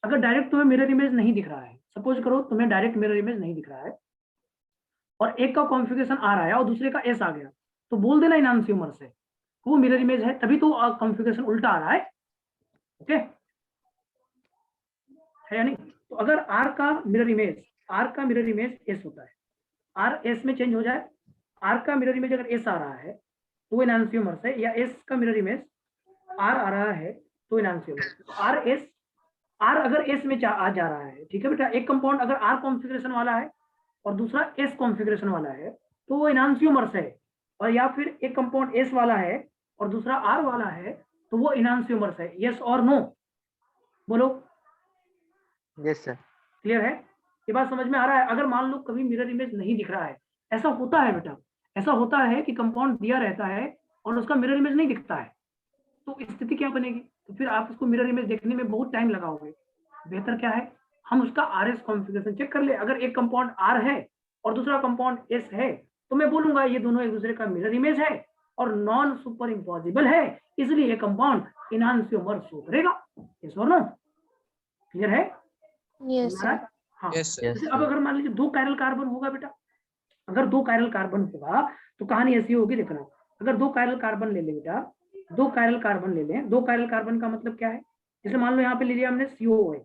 अगर डायरेक्ट तुम्हें मिरर इमेज नहीं दिख रहा है, सपोज करो तुम्हें डायरेक्ट मिरर इमेज नहीं दिख रहा है और एक का कॉन्फ़िगरेशन आर आया और दूसरे का एस आ गया, तो बोल देना इनांसियोमर्स है, वो मिरर इमेज है, तभी तो कॉन्फ़िगरेशन उल्टा आ रहा है। ओके, है या नहीं? तो अगर आर का मिरर इमेज एस होता है, आर एस में चेंज हो जाए, आर का मिरर इमेज अगर एस आ रहा है तो इनांसियोमर्स है, या एस का मिरर इमेज आर आ रहा है तो इनांसियोमर्स। आर अगर एस में आ जा रहा है, ठीक है बेटा, एक कंपाउंड अगर आर कॉन्फ़िगरेशन वाला है और दूसरा एस कॉन्फ़िगरेशन वाला है तो वो इनांसियोमर्स है, और या फिर एक कंपाउंड एस वाला है और दूसरा आर वाला है तो वो इनांसियोमर्स है। यस और नो, बोलो। Yes sir. क्लियर है? ये बात समझ में आ रहा है? अगर मान लो कभी मिरर इमेज नहीं दिख रहा है, ऐसा होता है बेटा, ऐसा होता है कि कंपाउंड दिया रहता है और उसका मिरर इमेज नहीं दिखता है, तो स्थिति क्या बनेगी? तो फिर आप उसको मिरर इमेज देखने में बहुत टाइम लगाओगे। बेहतर क्या है, हम उसका आर एस कॉन्फ़िगरेशन चेक कर ले। अगर एक कंपाउंड आर है और दूसरा कंपाउंड एस है तो मैं बोलूंगा ये दोनों एक दूसरे का मिरर इमेज है और नॉन सुपर इम्पॉसिबल है, इसलिए ये कंपाउंड इनांसियोमर शो करेगा। यस और नो, क्लियर है? Yes sir. हाँ। Yes, अब अगर मान लीजिए 2 कायरल कार्बन होगा बेटा, अगर 2 कायरल कार्बन होगा तो कहानी ऐसी होगी, देखना। अगर 2 कायरल कार्बन ले ले बेटा, 2 कायरल कार्बन ले लें। 2 कायरल कार्बन का मतलब क्या है? जैसे मान लो यहाँ पे ले लिया हमने COOH,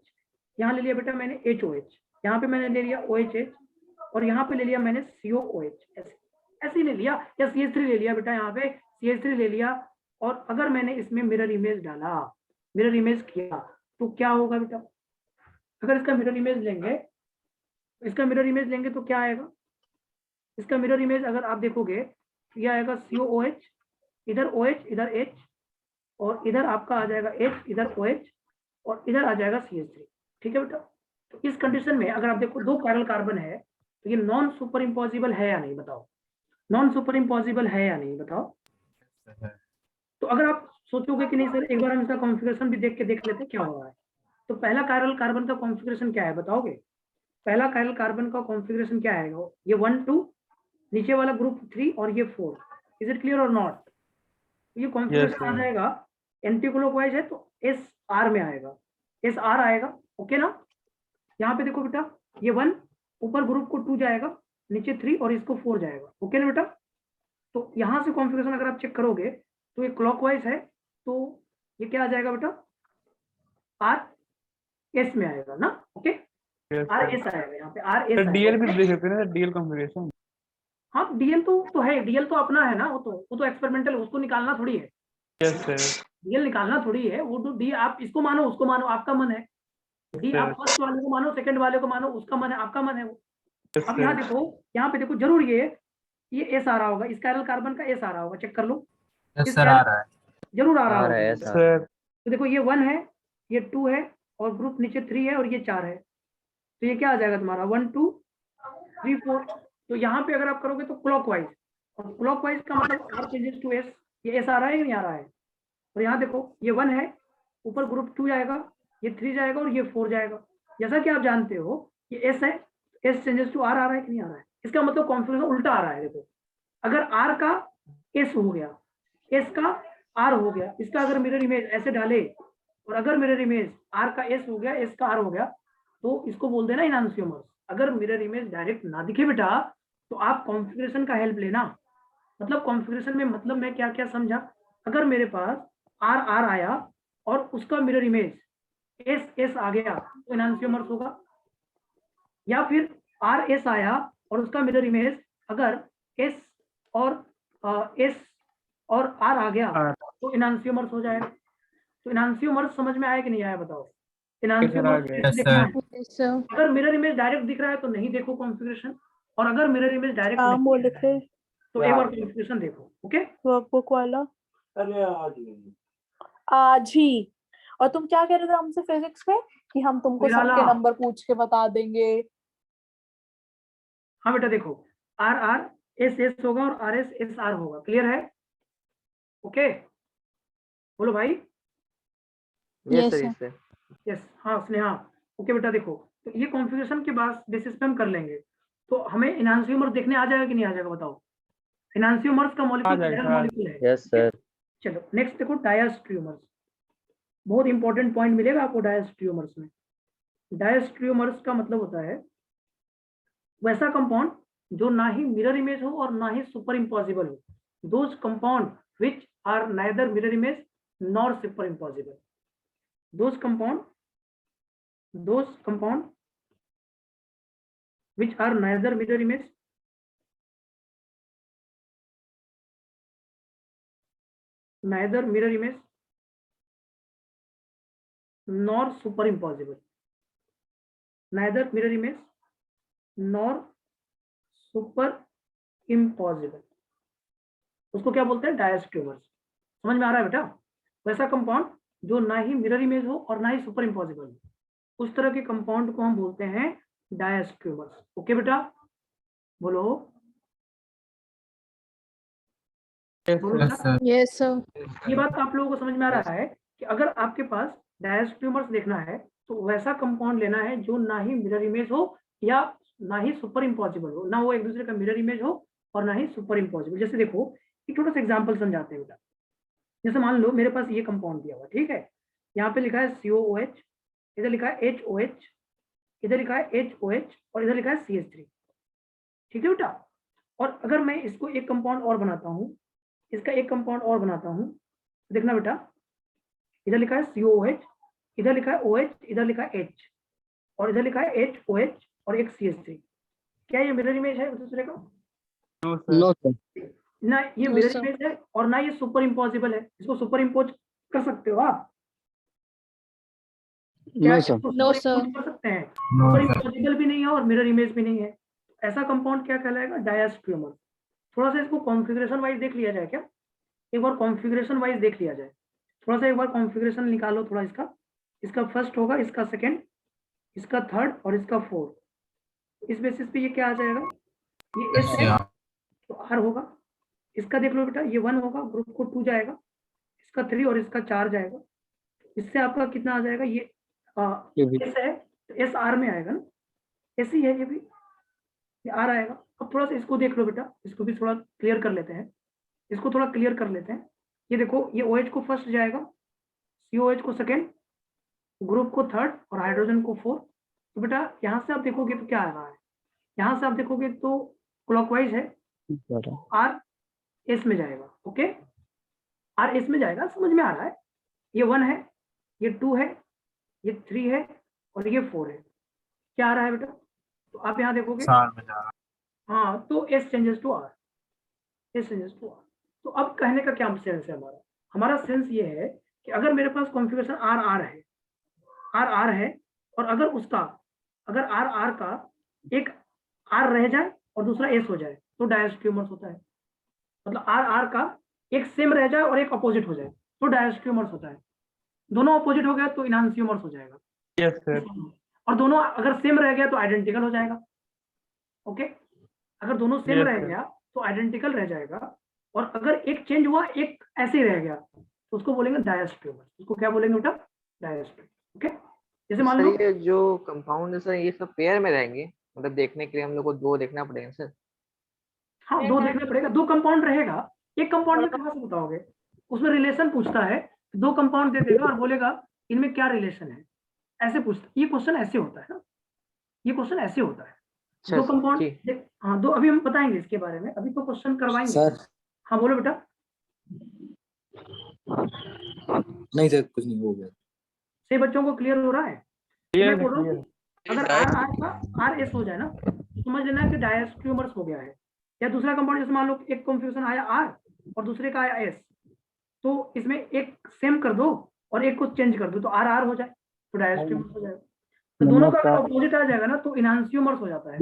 यहाँ ले लिया बेटा मैंने HOH, यहाँ पे मैंने ले लिया OHH और यहाँ पे ले लिया मैंने COOH, ऐसे ले लिया, या CH3 ले लिया बेटा, यहाँ पे CH3 ले लिया। और अगर मैंने इसमें मिरर इमेज डाला, मिरर इमेज किया, तो क्या होगा बेटा? अगर इसका मिरर इमेज लेंगे, इसका मिरर इमेज लेंगे तो क्या आएगा? इसका मिरर इमेज अगर आप देखोगे तो यह आएगा COOH, इधर OH, इधर H, और इधर आपका आ जाएगा H, इधर OH और इधर आ जाएगा CH3। ठीक है बेटा? तो इस कंडीशन में अगर आप देखो 2 कायरल कार्बन है तो ये नॉन सुपर इम्पॉसिबल है या नहीं, बताओ? नॉन सुपर इम्पॉसिबल है या नहीं बताओ। तो अगर आप सोचोगे कि नहीं सर एक बार हम इसका कॉन्फ़िगरेशन भी देख लेते हैं क्या हो रहा है। तो पहला कायरल कार्बन का कॉन्फ़िगरेशन क्या है बताओगे। पहला कायरल कार्बन का कॉन्फ़िगरेशन क्या आएगा, ये 1 2, नीचे वाला ग्रुप 3 और ये 4। इज इट क्लियर और नॉट। ये कॉन्फ़िगरेशन आ जाएगा एंटी क्लॉकवाइज है तो एस आर में आएगा, एस आर आएगा। ओके ना। यहाँ पे देखो बेटा ये 1 ऊपर ग्रुप को 2 जाएगा, नीचे 3 और इसको 4 जाएगा। ओके ना बेटा। तो यहाँ से कॉन्फ़िगरेशन अगर आप चेक करोगे तो ये क्लॉकवाइज है तो ये क्या आ जाएगा बेटा, आर एस में आएगा ना। ओके आर एस आएगा यहाँ पे, आर एस डीएल भी देख सकते हैं ना, डीएल कॉन्फ़िगरेशन। हाँ डीएल तो है, डीएल तो अपना है ना, वो तो एक्सपेरिमेंटल, उसको निकालना थोड़ी है। Yes sir. डीएल निकालना थोड़ी है, वो तो डी आप इसको मानो उसको मानो, आपका मन है। डी आप फर्स्ट वाले को मानो, सेकंड वाले को मानो, उसका मन है, आपका मन है वो। अब यहाँ देखो, यहाँ पे देखो जरूर ये एस आ रहा होगा, इस कायरल कार्बन का एस आ रहा होगा, चेक कर लो। यस सर आ रहा है। जरूर आ रहा होगा सर। तो देखो ये 1 है, ये 2 है और ग्रुप नीचे 3 है और ये 4 है। तो ये क्या आ जाएगा तुम्हारा 1 2 3 4। तो यहाँ पे अगर आप करोगे तो क्लॉकवाइज, और क्लॉकवाइज का मतलब आर चेंजेस टू एस, ये एस आ रहा है या नहीं आ रहा है। और यहाँ देखो ये 1 है, ऊपर ग्रुप 2 जाएगा, ये 3 जाएगा और ये 4 जाएगा। जैसा कि आप जानते हो ये एस है, एस चेंजेस टू आर आ रहा है कि नहीं आ रहा है। इसका मतलब कॉन्फ़िगरेशन उल्टा आ रहा है। देखो अगर आर का एस हो गया, एस का आर हो गया, इसका अगर मिरर इमेज ऐसे डाले और अगर मिरर इमेज आर का एस हो गया, एस का आर हो गया, तो इसको बोल देना इनांसियोमर्स। अगर मिरर इमेज डायरेक्ट ना दिखे बेटा तो आप कॉन्फ़िगरेशन का हेल्प लेना। मतलब कॉन्फ़िगरेशन में मतलब मैं क्या क्या समझा, अगर मेरे पास आर आर आया और उसका मिरर इमेज एस एस आ गया तो इनांसियोमर्स होगा, या फिर आर एस आया और उसका मिरर इमेज अगर एस और आर आ गया तो इनांसियोमर्स हो जाएगा। तो इनांसियोमर्स समझ में आया कि नहीं आया बताओ। इनांसियोमर्स देखना है। अगर मिरर इमेज डायरेक्ट दिख रहा है तो नहीं देखो कॉन्फ़िगरेशन, और अगर मिरर इमेज डायरेक्ट नहीं दिख रहा है तो एक बार कॉन्फ़िगरेशन देखो। ओके वर्कबुक वाला आज ही। और तुम क्या कह रहे थे हमसे फिजिक्स में कि हम तुमको सबके नंबर पूछ के बता देंगे। हाँ बेटा देखो आर आर एस एस होगा और आर एस एस आर होगा। क्लियर है। ओके बोलो भाई। Yes sir. यस हाँ स्नेहा। ओके बेटा देखो तो ये कॉन्फ़िगरेशन के बाद बेसिस पे हम कर लेंगे। तो हमें इनांसियोमर्स देखने आ जाएगा कि नहीं आ जाएगा बताओ। इनांसियोमर्स का मॉलिक्यूल है। Yes sir. चलो नेक्स्ट देखो डायस्ट्रियोमर्स। बहुत इंपॉर्टेंट पॉइंट मिलेगा आपको डायस्ट्रियोमर्स में। डायस्ट्रियोमर्स का मतलब होता है वैसा कंपाउंड जो ना ही मिरर इमेज हो और ना ही सुपर इम्पॉसिबल हो। Those compound which are neither mirror image nor super impossible. those compound which are neither mirror image nor superimposable, neither mirror image nor superimposable, उसको क्या बोलते हैं डायस्ट्रियोमर्स। समझ में आ रहा है बेटा। वैसा कंपाउंड जो ना ही मिरर इमेज हो और ना ही सुपर इम्पॉसिबल हो, उस तरह के कंपाउंड को हम बोलते हैं डायस्ट्रियोमर्स। ओके बेटा बोलो। Yes sir. ये बात आप लोगों को समझ में आ रहा है कि अगर आपके पास डायस्ट्रियोमर्स देखना है तो वैसा कंपाउंड लेना है जो ना ही मिरर इमेज हो या ना ही सुपर इम्पॉसिबल हो, ना वो एक दूसरे का मिरर इमेज हो और ना ही सुपर इम्पॉसिबल। जैसे देखो एक छोटा सा एग्जाम्पल समझाते हैं बेटा। जैसे मान लो मेरे पास ये कंपाउंड दिया हुआ, ठीक है, यहाँ पे लिखा है COOH, इधर लिखा है HOH, इधर लिखा है HOH और इधर लिखा है CH3। ठीक है बेटा। और अगर मैं इसको एक कंपाउंड और बनाता हूँ, इसका एक कंपाउंड और बनाता हूँ, देखना बेटा इधर लिखा है COOH, इधर लिखा है OH, इधर लिखा है H और इधर लिखा है HOH और एक CH3। क्या ये मिरर इमेज है दूसरे का? No sir. ना ये मिरर इमेज है और ना ये सुपर इम्पॉसिबल है। इसको सुपर इम्पोज कर सकते हो आप? क्या नो सर। No sir. कर सकते हैं? सुपर इम्पॉसिबल भी नहीं है और मिरर इमेज भी नहीं है। ऐसा कंपाउंड क्या कहलाएगा? डायस्ट्रियोमर। थोड़ा सा इसको कॉन्फ़िगरेशन वाइज देख लिया जाए क्या? एक बार कॉन्फ़िगरेशन वाइज देख लिया जाए। थोड़ा सा एक बार कॉन्फ़िगरेशन निकालो थोड़ा इसका फर्स्ट होगा, इसका सेकेंड, इसका थर्ड और इसका फोर्थ। इस बेसिस पे ये क्या आ जाएगा? ये एस है, तो R होगा, इसका देख लो बेटा, ये 1 होगा, ग्रुप को 2 जाएगा, इसका 3 और इसका 4 जाएगा, इससे आपका कितना आ जाएगा, ये S है तो S R में आएगा ना, ऐसे ही है ये भी, ये R आएगा। अब थोड़ा सा इसको देख लो बेटा, इसको भी थोड़ा क्लियर कर लेते हैं, इसको थोड़ा क्लियर कर लेते हैं। ये देखो, ये OH को फर्स्ट जाएगा, COH को सेकेंड, ग्रुप को थर्ड और हाइड्रोजन को फोर्थ। तो बेटा यहाँ से आप देखोगे तो क्या आ रहा है, यहाँ से आप देखोगे तो क्लॉकवाइज है, R S में जाएगा। ओके, R S में जाएगा, समझ में आ रहा है। ये 1 है, ये 2 है, ये 3 है और ये 4 है। क्या आ रहा है बेटा, तो आप यहाँ देखोगे, हाँ, तो S changes to R, S changes to R। तो अब कहने का क्या सेंस है हमारा, हमारा सेंस ये है कि अगर मेरे पास कॉन्फ़िगरेशन RR है और अगर उसका, अगर RR का एक R रह जाए और दूसरा S हो जाए तो डायस्ट्रीमर्स होता है। मतलब RR का एक सेम रह जाए और एक अपोजिट हो जाए तो डायस्ट्रीमर्स होता है। दोनों अपोजिट हो गया तो इनहांसियोमर्स हो जाएगा। Yes sir. और दोनों अगर सेम रह गया तो आइडेंटिकल हो जाएगा। ओके, अगर दोनों सेम Yes, रह sir. गया तो आइडेंटिकल रह जाएगा, और अगर एक चेंज हुआ, एक ऐसे ही रह गया, तो उसको बोलेंगे डायस्ट्रीमर। उसको क्या बोलेंगे बेटा, डायस्ट्रीमर। ओके, जैसे मान लो, सर ये जो कंपाउंड है सर, ये सब पेयर में रहेंगे, मतलब देखने के लिए हम लोग को 2 देखना पड़ेगा सर। हाँ 2 देखना पड़ेगा, 2 कंपाउंड रहेगा, एक कंपाउंड में कहाँ से बताओगे, उसमें रिलेशन पूछता है, 2 कंपाउंड दे देगा और बोलेगा इनमें क्या रिलेशन है, ऐसे पूछता। ये क्वेश्चन ऐसे होता है ना, ये क्वेश्चन ऐसे होता है। 2 कंपाउंड, हाँ 2, अभी हम बताएंगे इसके बारे में, अभी तो क्वेश्चन करवाएंगे सर। हाँ बोलो बेटा। नहीं सर, कुछ नहीं हो गया। से बच्चों को क्लियर हो रहा है? मैं बोल रहा हूँ अगर RR का RS हो जाए ना, तो समझ लेना कि डायस्ट्रीमर्स हो गया है। या दूसरा कंपाउंड, जैसे मान लो एक कॉन्फ़िगरेशन आया R और दूसरे का आया S, तो इसमें एक सेम कर दो और एक को चेंज कर दो तो RR हो जाए तो डायस्ट्रीमर्स हो जाएगा। तो दोनों का अपोजिट आ जाएगा ना तो इनहांसियोमर्स हो जाता है।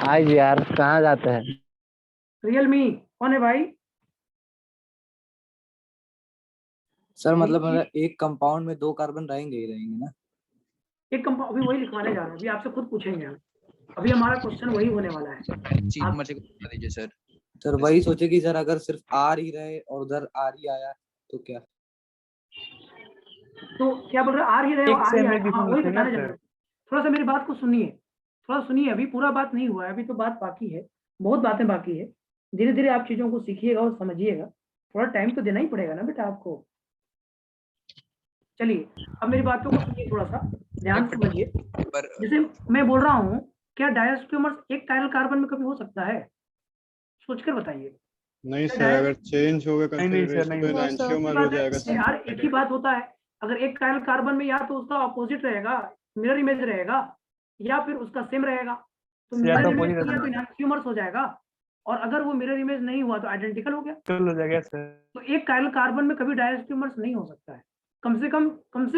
आज यार कहाँ जाते हैं? रियलमी कौन है भाई? सर मतलब एक कंपाउंड में 2 कार्बन रहेंगे ही रहेंगे ना? एक कंपाउंड, अभी वही लिखवाने जा रहे हैं, अभी आपसे खुद पूछेंगे हम, अभी हमारा क्वेश्चन वही होने वाला है। चीज मर्जी बता दीजिए सर। सर वही सोचे कि सर अगर सिर्फ R ही रहे और उधर R ही आया तो क्या? तो क्या बोल रहे R ही रहे और R ही आया, हाँ वही बताने जा रहे हैं। सर थोड़ा सा मेरी बात को सुनिए, थोड़ा सुनिए, अभी पूरा बात नहीं हुआ है, अभी तो बात बाकी है, बहुत बातें बाकी है। धीरे धीरे आप चीजों को सीखिएगा और समझिएगा, थोड़ा टाइम तो देना ही पड़ेगा ना बेटा आपको। चलिए अब मेरी बातों को सुनिए, थोड़ा सा ध्यान से समझिए। जैसे मैं बोल रहा हूँ, क्या डायस्ट्रीमर्स एक कायरल कार्बन में कभी हो सकता है? सोचकर बताइए। नहीं सर, अगर चेंज हो गया कॉन्फ़िगरेशन तो नहीं, एनांशियोमर हो जाएगा सर। यार एक ही बात होता है, अगर एक कायरल कार्बन में या तो उसका अपोजिट रहेगा, मिरर इमेज रहेगा, या फिर उसका सेम रहेगा, तो मिरर इमेज तो इनहांसियोमर्स हो जाएगा, और अगर वो मिरर इमेज नहीं हुआ तो आइडेंटिकल हो गया। हो जाएगा सर। तो एक कायरल कार्बन में कभी डायस्ट्रीमर्स नहीं हो सकता है, कम से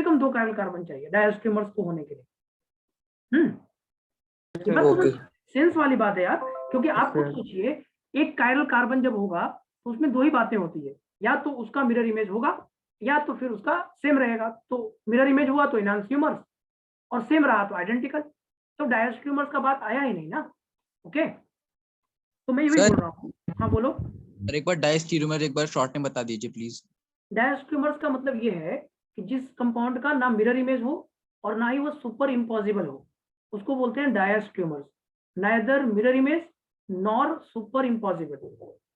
कम 2 कायरल कार्बन चाहिए डायस्ट्रीमर्स को होने के लिए। ये बात तो सेंस वाली बात है यार, क्योंकि आप खुद सोचिए, एक कायरल कार्बन जब होगा तो उसमें 2 ही बातें होती है, या तो उसका मिरर इमेज होगा या तो फिर उसका सेम रहेगा। तो मिरर इमेज हुआ तो इनहांसियोमर्स और सेम रहा तो आइडेंटिकल, तो डायस्ट्रीमर्स का बात आया ही नहीं ना। ओके, तो मैं यही बोल रहा हूँ। हाँ बोलो सर, एक बार डायस्टीरियोमर एक बार शॉर्ट में बता दीजिए प्लीज। डायस्ट्रीमर्स का मतलब ये है कि जिस कंपाउंड का ना मिरर इमेज हो और ना ही वो सुपर इम्पॉसिबल हो, उसको बोलते हैं diastereomers. Neither mirror image nor super impossible,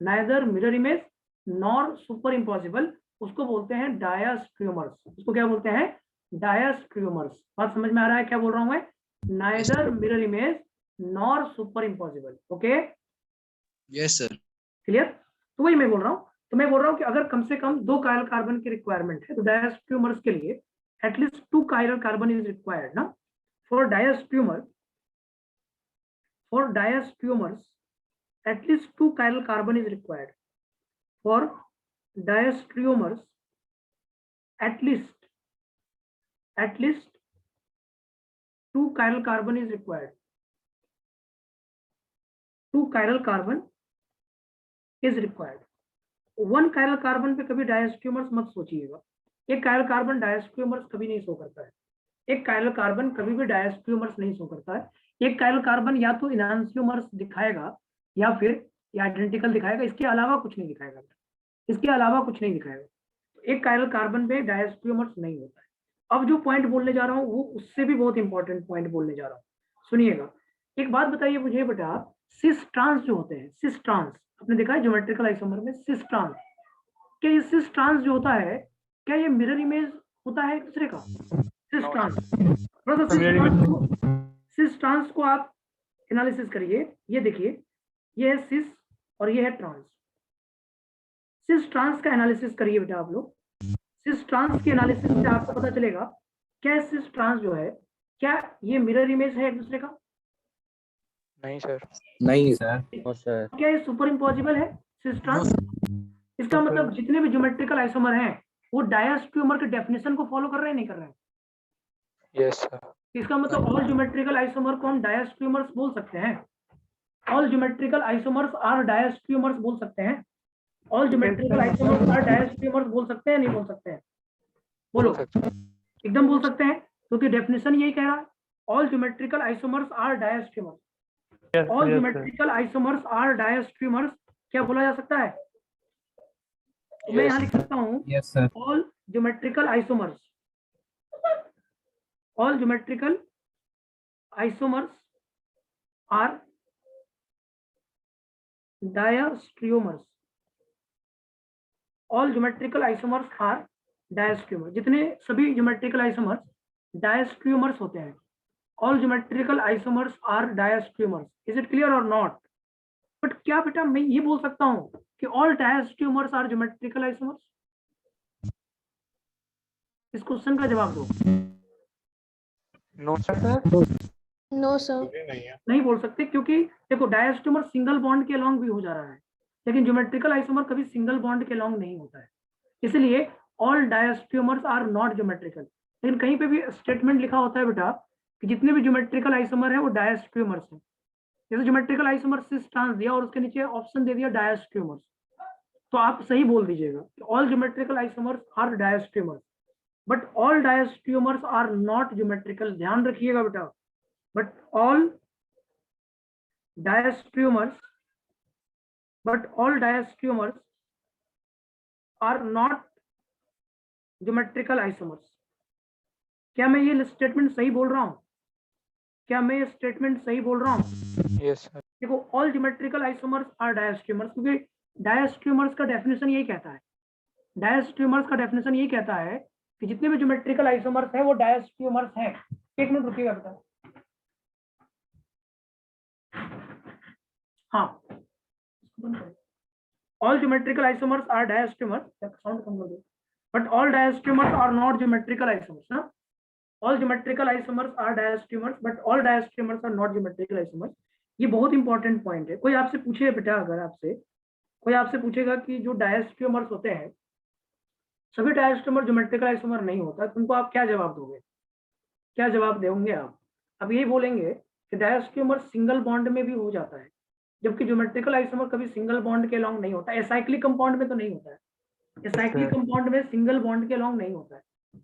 neither mirror image nor super impossible, उसको बोलते हैं डायस्ट्रीमर्स। उसको क्या बोलते हैं? डायस्ट्रीमर्स। बात समझ में आ रहा है क्या बोल रहा हूँ मैं? Neither mirror image nor super impossible. Okay, yes sir, clear? तो वही मैं बोल रहा हूँ। तो मैं बोल रहा हूँ कि अगर कम से कम 2 कायरल कार्बन की रिक्वायरमेंट है तो डायस्ट्रीमर्स के लिए at least 2 chiral carbon is required ना। For diastereomers at least 2 chiral carbon is required. For diastereomers at least 2 chiral carbon is required. 2 chiral carbon is required. 1 chiral carbon पे कभी डायस्ट्रीमर्स मत सोचिएगा। एक कायरल कार्बन डायस्ट्रीमर्स कभी नहीं शो करता है। एक कायरल कार्बन कभी भी डायस्ट्रीमर्स नहीं शो करता है। एक कायरल कार्बन या तो इनहांसियोमर्स दिखाएगा या फिर ये आइडेंटिकल दिखाएगा, इसके अलावा कुछ नहीं दिखाएगा, इसके अलावा कुछ नहीं दिखाएगा। एक कायरल कार्बन पे डायस्ट्रियोमर्स नहीं होता है। अब जो पॉइंट बोलने जा रहा हूँ वो उससे भी बहुत इंपॉर्टेंट पॉइंट बोलने जा रहा हूँ, सुनिएगा। एक बात बताइए मुझे बेटा, सिस ट्रांस जो होते हैं, सिस ट्रांस आपने देखा है ज्योमेट्रिकल आइसोमर में, सिस ट्रांस, क्या ये सिस ट्रांस जो होता है क्या ये मिरर इमेज होता है एक दूसरे का? सिस ट्रांस, थोड़ा सा सिस ट्रांस को आप एनालिसिस करिए। ये देखिए, ये है सिस और ये है ट्रांस। सिस ट्रांस का एनालिसिस करिए बेटा आप लोग। सिस ट्रांस के एनालिसिस से आपको पता चलेगा क्या सिस ट्रांस जो है क्या ये मिरर इमेज है एक दूसरे का? नहीं सर। नहीं सर सर। क्या ये सुपर इम्पॉसिबल है सिस ट्रांस? इसका मतलब जितने भी ज्योमेट्रिकल आइसोमर हैं वो डायस्ट्रियोमर के डेफिनेशन को फॉलो कर रहे हैं, नहीं कर रहे हैं? Yes sir. इसका मतलब ऑल ज्योमेट्रिकल आइसोमर को हम डायस्ट्रियोमर्स बोल सकते हैं। ऑल ज्योमेट्रिकल आइसोमर्स आर डायस्ट्रियोमर्स बोल सकते हैं। ऑल ज्योमेट्रिकल आइसोमर्स आर डायस्ट्रियोमर्स बोल सकते हैं, नहीं बोल सकते हैं? बोलो, एकदम बोल सकते हैं, क्योंकि डेफिनेशन यही कह रहा है, all geometrical isomers are diastereomers. All geometrical isomers are diastereomers क्या बोला जा सकता है? तो मैं यहाँ लिख सकता हूँ yes sir. All geometrical isomers, all geometrical isomers are diastereomers. All geometrical isomers are diastereomers, जितने सभी ज्योमेट्रिकल आइसोमर्स डायस्ट्रियोमर्स होते हैं। All geometrical isomers are diastereomers. Is it clear और नॉट? बट क्या बेटा मैं ये बोल सकता हूँ कि all diastereomers are geometrical isomers? इस क्वेश्चन का जवाब दो। No sir. नो सर, नहीं बोल सकते, क्योंकि देखो डायस्ट्रियोमर सिंगल बॉन्ड के अलॉन्ग भी हो जा रहा है, लेकिन ज्योमेट्रिकल आइसोमर कभी सिंगल बॉन्ड के अलॉन्ग नहीं होता है। इसलिए all diastereomers are not geometrical. लेकिन कहीं पे भी स्टेटमेंट लिखा होता है बेटा कि जितने भी ज्योमेट्रिकल आइसोमर है वो डायस्ट्रियोमर्स हैं। जैसे ज्योमेट्रिकल आइसोमर सिस ट्रांस दिया और उसके नीचे ऑप्शन दे दिया डायस्ट्रियोमर्स, तो आप सही बोल दीजिएगा कि all geometrical isomers are diastereomers, but all diastereomers are not geometrical. ध्यान रखिएगा बेटा, but all diastereomers are not geometrical isomers। क्या मैं ये स्टेटमेंट सही बोल रहा हूँ? क्या मैं ये स्टेटमेंट सही बोल रहा हूँ? Yes sir. देखो ऑल ज्योमेट्रिकल आइसोमर्स आर डायस्ट्रियोमर्स, क्योंकि डायस्ट्रियोमर्स का डेफिनेशन यही कहता है, डायस्ट्रियोमर्स का डेफिनेशन यही कहता है कि जितने भी ज्योमेट्रिकल आइसोमर्स हैं वो डायस्ट्रियोमर्स हैं। एक मिनट रुकिएगा बेटा। हाँ, all geometrical isomers are diastereomers, but all diastereomers are not geometrical isomers ना? All geometrical isomers are diastereomers, but all diastereomers are not geometrical isomers। ये बहुत इंपॉर्टेंट पॉइंट है। कोई आपसे पूछे बेटा, अगर कोई आपसे पूछेगा कि जो डायस्ट्रियोमर्स होते हैं सभी डायस्ट्रियोमर ज्योमेट्रिकल आइसोमर नहीं होता, तुमको आप क्या जवाब दोगे? क्या जवाब देंगे आप? अब यही बोलेंगे कि डायस्ट्रियोमर सिंगल बॉन्ड में भी हो जाता है, जबकि ज्योमेट्रिकल आइसोमर कभी सिंगल बॉन्ड के अलॉन्ग नहीं होता। एसाइक्लिक कंपाउंड में तो नहीं होता है, एसाइक्लिक कंपाउंड में सिंगल बॉन्ड के अलॉन्ग नहीं होता है।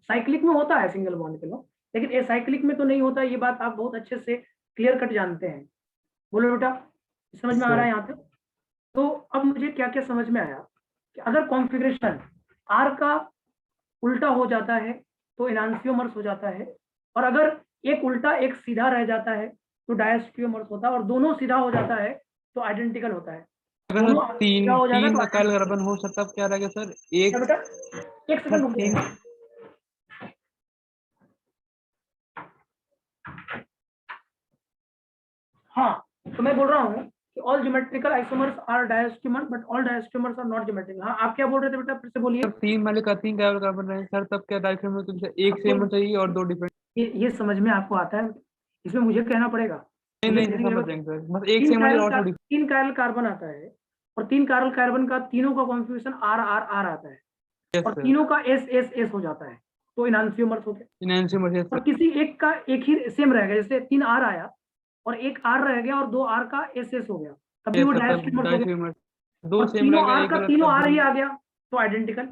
साइक्लिक में होता है सिंगल बॉन्ड के अलॉन्ग, लेकिन एसाइक्लिक में तो नहीं होता। ये बात आप बहुत अच्छे से क्लियर कट जानते हैं। बोलो बेटा, समझ में आ रहा है यहाँ तक? तो अब मुझे क्या क्या समझ में आया कि अगर कॉन्फ़िगरेशन आर का उल्टा हो जाता है तो एनांसियोमर्स हो जाता है, और अगर एक उल्टा एक सीधा रह जाता है तो डायस्ट्रियोमर्स होता है, और दोनों सीधा हो जाता है तो आइडेंटिकल होता है। अगर दोनों तीन सीधा हो जाएगा तीन तो कायल कार्बन हो सकता है, क्या रहेगा सर? एक क्या बेटा, एक सेकंड रुकिए। हाँ, तो मैं बोल रहा हूँ कि all geometrical isomers are diastereomer, but all diastereomers are not geometrical. हाँ, आप क्या बोल रहे थे बेटा, फिर से बोलिए। तीन वाले का तीन कायल कार्बन रहे सर, तब क्या डायस्ट्रियोमर तुमसे एक सेम होना चाहिए और दो डिफरेंट? ये समझ में आपको आता है? इसमें मुझे कहना पड़ेगा? नहीं समझ जाएंगे सर, बस एक सेम और थोड़ी। तीन कायल कार्बन आता है और तीन कायल कार्बन का तीनों का कॉन्फ़िगरेशन आर आर आर आता है, और तीनों का एस एस एस हो जाता है, तो इनांसियोमर्स हो गए। इनांसियोमर्स। और किसी एक का एक ही सेम रह गया, जैसे 3 आर आया और एक आर रह गया और 2 आर का एस एस हो गया, तभी वो डायस्ट्रियोमर्स हो गया। दो सेम रह गया, आर का तीनों आर ही आ गया तो आइडेंटिकल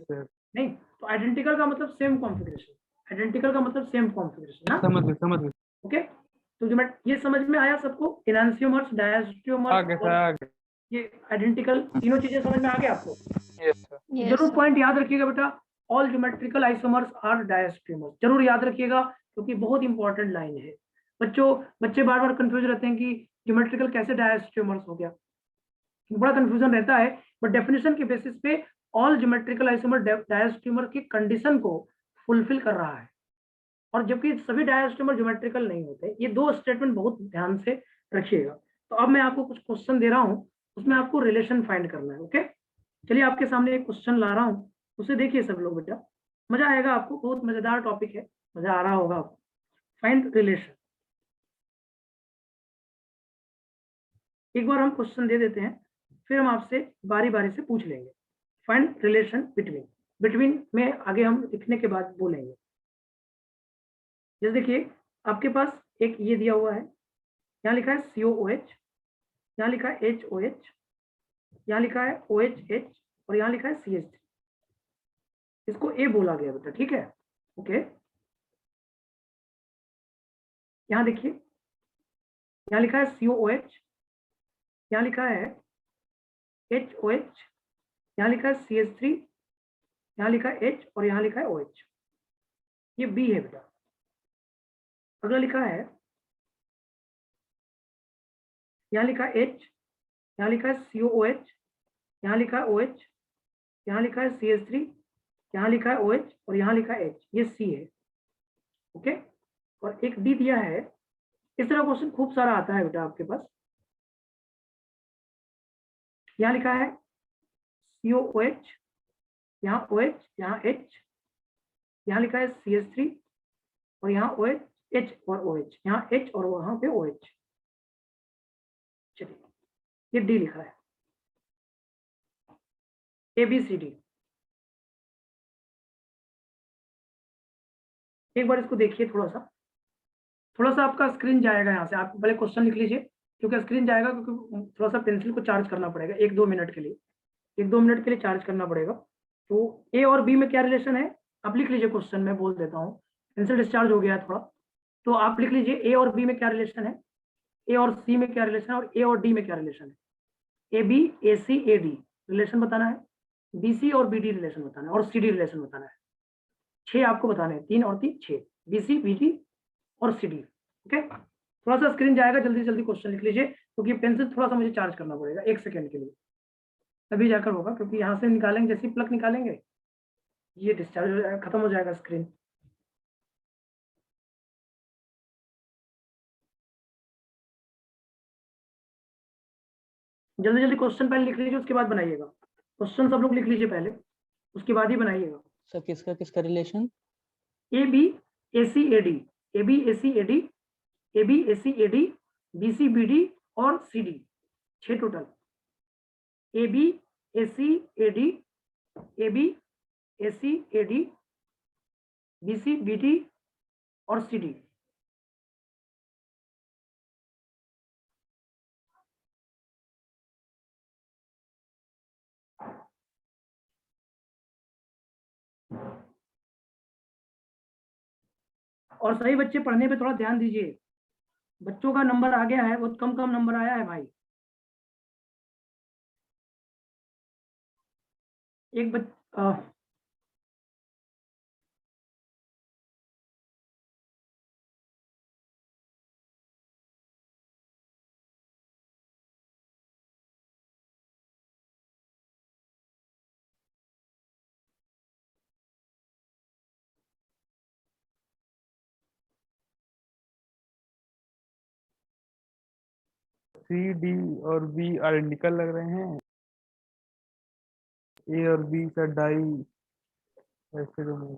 नहीं। तो आइडेंटिकल का मतलब सेम कॉन्फ़िगरेशन, आइडेंटिकल का मतलब सेम कॉन्फ़िगरेशन ना? समझ गए। ओके, तो ये समझ में आया सबको, इनांसियोमर्स, डायस्ट्रियोमर्स आगे सर और आगे। ये आइडेंटिकल, तीनों चीजें समझ में आ गया आपको? Yes sir. जरूर पॉइंट याद रखिएगा बेटा, ऑल ज्योमेट्रिकल आइसोमर्स आर डायस्ट्रियोमर्स, जरूर याद रखिएगा क्योंकि बहुत इंपॉर्टेंट लाइन है। बच्चे बार बार कंफ्यूज रहते हैं कि ज्योमेट्रिकल कैसे डायस्ट्रियोमर्स हो गया, बड़ा कंफ्यूजन रहता है, बट डेफिनेशन के बेसिस पे ऑल ज्योमेट्रिकल आइसोमर डायस्ट्रियोमर की कंडीशन को फुलफिल कर रहा है, और जबकि सभी डायस्ट्रियोमर ज्योमेट्रिकल नहीं होते। ये दो स्टेटमेंट बहुत ध्यान से रखिएगा। तो अब मैं आपको कुछ क्वेश्चन दे रहा हूँ, उसमें आपको रिलेशन फाइंड करना है। ओके, चलिए आपके सामने एक क्वेश्चन ला रहा हूँ, उसे देखिए सब लोग बेटा, मजा आएगा आपको, बहुत मजेदार टॉपिक है, मजा आ रहा होगा आपको। फाइंड रिलेशन, एक बार हम क्वेश्चन दे देते हैं, फिर हम आपसे बारी बारी से पूछ लेंगे। फाइंड रिलेशन बिटवीन, बिटवीन में आगे हम लिखने के बाद बोलेंगे। जैसे देखिए आपके पास एक ये दिया हुआ है, यहाँ लिखा है COOH, यहाँ लिखा है HOH, यहाँ लिखा है OHH और यहाँ लिखा है CH3। इसको A बोला गया बेटा, ठीक है? ओके, यहाँ देखिए, यहाँ लिखा है COOH, यहाँ लिखा है HOH, यहाँ लिखा है CH3, यहाँ लिखा है H और यहाँ लिखा है OH। ये B है बेटा। अगला लिखा है, यहाँ लिखा है H, यहाँ लिखा है COOH, यहाँ लिखा है OH, यहाँ लिखा है CH3, यहाँ लिखा है OH और यहाँ लिखा है H। ये C है। ओके, और एक D दिया है। इस तरह क्वेश्चन खूब सारा आता है बेटा आपके पास। यहाँ लिखा है COOH, यहाँ OH, यहाँ H, यहाँ लिखा है CH3 और यहाँ OH, H और OH, यहाँ H और वहां पे OH। चलिए, ये D लिखा है, ABCD। एक बार इसको देखिए, थोड़ा सा आपका स्क्रीन जाएगा। यहाँ से आप पहले क्वेश्चन लिख लीजिए, क्योंकि स्क्रीन जाएगा, क्योंकि थोड़ा सा पेंसिल को चार्ज करना पड़ेगा 1-2 मिनट के लिए, 1-2 मिनट के लिए चार्ज करना पड़ेगा। तो A और B में क्या रिलेशन है आप लिख लीजिए, क्वेश्चन में बोल देता हूँ, पेंसिल डिस्चार्ज हो गया है थोड़ा, तो आप लिख लीजिए A और B में क्या रिलेशन है, A और C में क्या रिलेशन है, और A और D में क्या रिलेशन है। AB AC AD रिलेशन बताना है, BC और BD रिलेशन बताना है, और CD रिलेशन बताना है। 6 आपको बताने हैं, 3 और 3 6, BC BD और CD। ओके, थोड़ा सा स्क्रीन जाएगा, जल्दी जल्दी क्वेश्चन लिख लीजिए, क्योंकि पेंसिल थोड़ा सा मुझे चार्ज करना पड़ेगा 1 सेकेंड के लिए, तभी जाकर होगा, क्योंकि यहाँ से निकालेंगे, जैसे प्लग निकालेंगे ये डिस्चार्ज हो जाएगा, खत्म हो जाएगा स्क्रीन। जल्दी जल्दी क्वेश्चन पहले लिख लीजिए, उसके बाद बनाइएगा। क्वेश्चन सब लोग लिख लीजिए पहले, उसके बाद ही बनाइएगा। सर किसका किसका relation? AB AC AD, AB AC AD, AB AC AD, BC BD और CD, 6 total. AB AC AD, AB AC AD, BC BD और CD। और सही बच्चे पढ़ने पे थोड़ा ध्यान दीजिए, बच्चों का नंबर आ गया है, बहुत कम कम नंबर आया है भाई। एक सी डी और बी आइडेंटिकल लग रहे हैं, ए और बी का डाई ऐसे तो नहीं।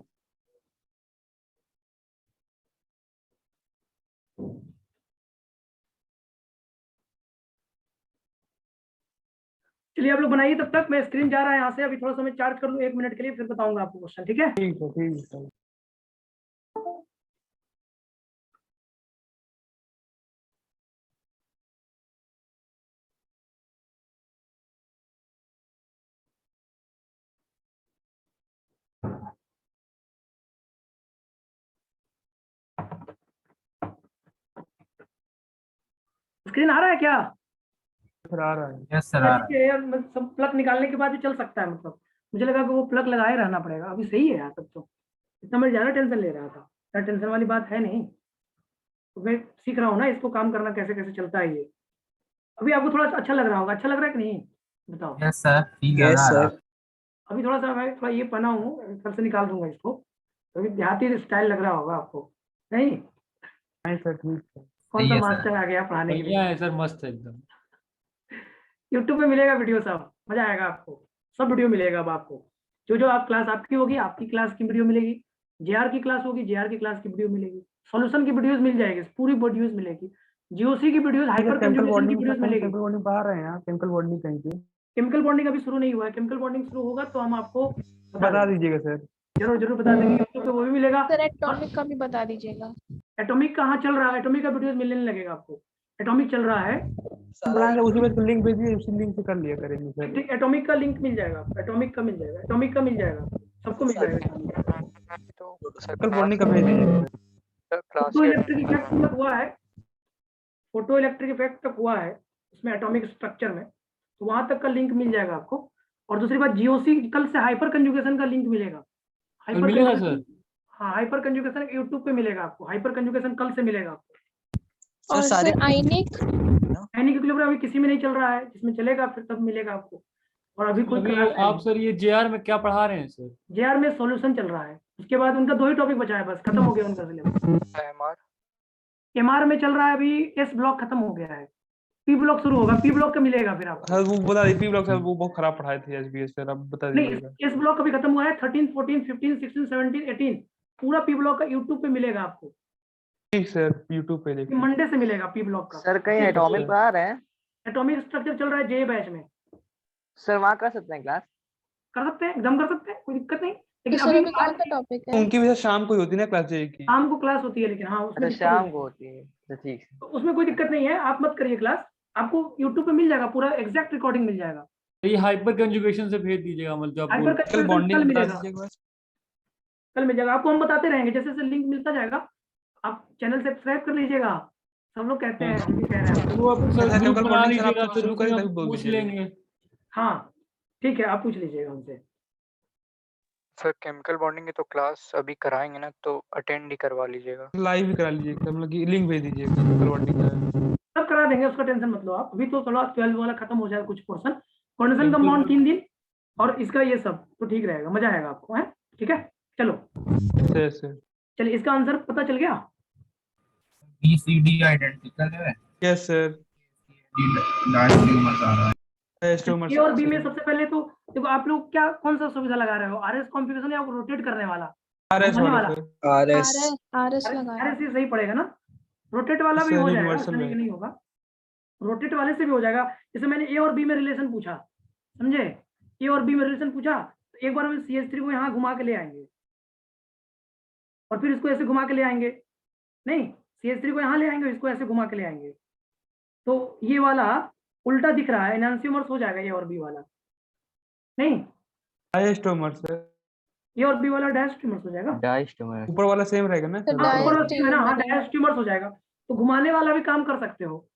चलिए आप लोग बनाइए, तब तक मैं, स्क्रीन जा रहा है यहाँ से, अभी थोड़ा सा मैं चार्ज कर लूँ 1 मिनट के लिए, फिर बताऊंगा आपको क्वेश्चन, ठीक है? ठीक है सर। स्क्रीन आ रहा है क्या? सर आ रहा है। यस सर आ रहा ठीक है यार, सब प्लग निकालने के बाद भी चल सकता है, मतलब मुझे लगा कि वो प्लग लगाए रहना पड़ेगा। अभी सही है यार सब तो, इतना मैं ज्यादा टेंशन ले रहा था। यार टेंशन वाली बात है नहीं, तो मैं सीख रहा हूँ ना इसको, काम करना कैसे कैसे चलता है ये। अभी आपको थोड़ा सा अच्छा लग रहा होगा, अच्छा लग रहा है कि नहीं बताओ? है। यस सर ठीक है यस आ रहा। सर। अभी थोड़ा सा मैं थोड़ा ये पहना हूँ, कल से निकाल दूंगा इसको, तो अभी देहाती स्टाइल लग रहा होगा आपको, नहीं? नहीं सर ठीक है। कौन सा सही है सर। मास्टर आ गया पढ़ाने के लिए? बढ़िया है सर, मस्त है एकदम। यूट्यूब पे मिलेगा वीडियो, सब मजा आएगा आपको, सब वीडियो मिलेगा अब आपको। जो जो आप क्लास आपकी होगी, आपकी क्लास की वीडियो मिलेगी। जेआर की क्लास होगी, जेआर की क्लास की वीडियो मिलेगी। सॉल्यूशन की वीडियोस मिल जाएगी, पूरी वीडियोस मिलेगी। जीओसी की वीडियोस, हाइपर केमिकल कंजुगेशन की बॉन्डिंग वीडियोस मिलेगी। केमिकल बॉन्डिंग पढ़ा रहे हैं यहाँ, केमिकल बॉन्डिंग कहीं पे केमिकल बॉन्डिंग अभी शुरू नहीं हुआ है, केमिकल बॉन्डिंग शुरू होगा तो हम आपको बता दीजिएगा सर। जरूर जरूर बता देंगे, यूट्यूब पे वो भी मिलेगा। सर एटॉमिक का भी बता दीजिएगा। एटॉमिक कहाँ चल रहा है? एटॉमिक का वीडियोस मिलने लगेगा आपको। एटॉमिक चल रहा है, बुलाएंगे उसी में लिंक भेजिए, उसी लिंक से कर लिया करेंगे सर। ठीक। एटॉमिक का लिंक मिल जाएगा आपको, एटॉमिक का मिल जाएगा, एटॉमिक का मिल जाएगा, सबको मिल जाएगा। केमिकल बॉन्डिंग का भेज दीजिए। फोटो इलेक्ट्रिक इफेक्ट तक हुआ है, फोटो इलेक्ट्रिक इफेक्ट तक हुआ है उसमें एटॉमिक स्ट्रक्चर में, तो वहां तक का लिंक मिल जाएगा आपको। और दूसरी बात, जीओसी कल से हाइपर कंजुगेशन का लिंक मिलेगा। हाइपर मिलेगा कंजुगेशन, सर? हाँ हाइपर कंजुगेशन यूट्यूब पे मिलेगा आपको। हाइपर कंजुगेशन कल से मिलेगा आपको। और सारे सर आइनिक? आइनिक इक्विलिब्रियम अभी किसी में नहीं चल रहा है, जिसमें चलेगा फिर तब मिलेगा आपको। और अभी कोई अभी क्लास आप सर ये जेआर में क्या पढ़ा रहे हैं सर? जेआर में सॉल्यूशन चल रहा है, उसके बाद उनका 2 ही टॉपिक बचा है, बस खत्म हो गया उनका सिलेबस। एमआर में चल रहा है अभी, एस ब्लॉक खत्म हो गया है, पी ब्लॉक शुरू होगा। पी ब्लॉक का मिलेगा फिर आपको। सर वो बता दीजिए, पी ब्लॉक सर वो बहुत खराब पढ़ाए थे एचबीएस सर, अब बता नहीं, दीजिएगा। एस ब्लॉक अभी खत्म हुआ है। 13 14 15 16 17 18 पूरा पी ब्लॉक का यूट्यूब पे मिलेगा आपको। ठीक सर, यूट्यूब पे ये देखिए। मंडे से मिलेगा पी ब्लॉक का। सर कहीं एटॉमिक पढ़ा रहे हैं? एटॉमिक स्ट्रक्चर चल रहा है जे बैच में, सर वहाँ कर सकते हैं क्लास? कर सकते हैं, एकदम कर सकते हैं, कोई दिक्कत नहीं। तो लेकिन सर अभी अभी कौन सा टॉपिक है? उनकी वजह शाम को ही होती है ना क्लास जे की। शाम को क्लास होती है, लेकिन हाँ उसमें अच्छा दिक्कत शाम नहीं को है। होती है, तो ठीक है। तो उसमें कोई दिक्कत नहीं है, आप मत करिए क्लास, आपको यूट्यूब पे मिल जाएगा, पूरा एग्जैक्ट रिकॉर्डिंग मिल जाएगा। ये हाइपर कंजुगेशन से भेज दीजिएगा, मतलब जो आप बोल हाइपर रहे केमिकल कंजुगेशन बॉन्डिंग कल बता मिलेगा, दीजिएगा बस। कल मिल जाएगा आपको, हम बताते रहेंगे जैसे जैसे लिंक मिलता जाएगा। आप चैनल सब्सक्राइब कर लीजिएगा, सब लोग कहते हैं, हम भी कह रहे हैं। हैं। वो आप सर ग्रुप केमिकल बना बॉन्डिंग सर लीजिएगा, आप फिर शुरू उसी करें में तभी बोल पूछ दीजिएगा। लेंगे। हाँ ठीक है, आप पूछ लीजिएगा उनसे। सर केमिकल बॉन्डिंग की तो क्लास अभी कराएंगे ना, तो अटेंड ही करवा लीजिएगा। लाइव भी करा लीजिएगा, मतलब कि लिंक भेज दीजिएगा केमिकल बॉन्डिंग का। सब करा देंगे, उसका टेंशन मत लो आप। अभी तो चलो 12 वाला खत्म हो जाए कुछ पोर्शन, कंडीशन कंपाउंड 3 दिन, और इसका ये सब तो ठीक रहेगा, मजा आएगा आपको, है ठीक है। चलो सर चलिए, इसका आंसर पता चल गया। बीसीडी आइडेंटिकल है। Yes sir. लास्ट नंबर आ रहा है। ए और बी में सबसे पहले तो देखो, आप लोग क्या कौन सा सुविधा लगा रहे हो, आरएस कॉन्फ़िगरेशन या रोटेट करने वाला, आरएस घुमाने वाला वाला? सर। आरएस। आरएस लगाया। आरएस ही सही पड़ेगा ना, रोटेट वाला भी सर हो जाएगा, यूनिवर्सल ऐसा नहीं में। कि नहीं होगा, रोटेट वाले से भी हो जाएगा। जैसे मैंने ए और बी में रिलेशन पूछा, समझे, ए और बी में रिलेशन पूछा, तो एक बार हम CH3 को यहाँ घुमा के ले आएंगे, और फिर इसको ऐसे घुमा के ले आएंगे, नहीं CH3 को यहाँ ले आएंगे, इसको ऐसे घुमा के ले आएंगे, तो ये वाला उल्टा दिख रहा है, एनांसियोमर्स हो जाएगा ये और बी वाला, नहीं डायस्टोमर सर। ये और बी वाला डायस्ट्यूमर्स हो जाएगा। डायस्टोमर। ऊपर वाला सेम रहेगा ना तो सर? हाँ ऊपर वाला same है ना, हाँ डायस्ट्यूमर डायस्ट्यूमर्स हो जाएगा। तो घुमाने वाला भी काम कर सकते हो,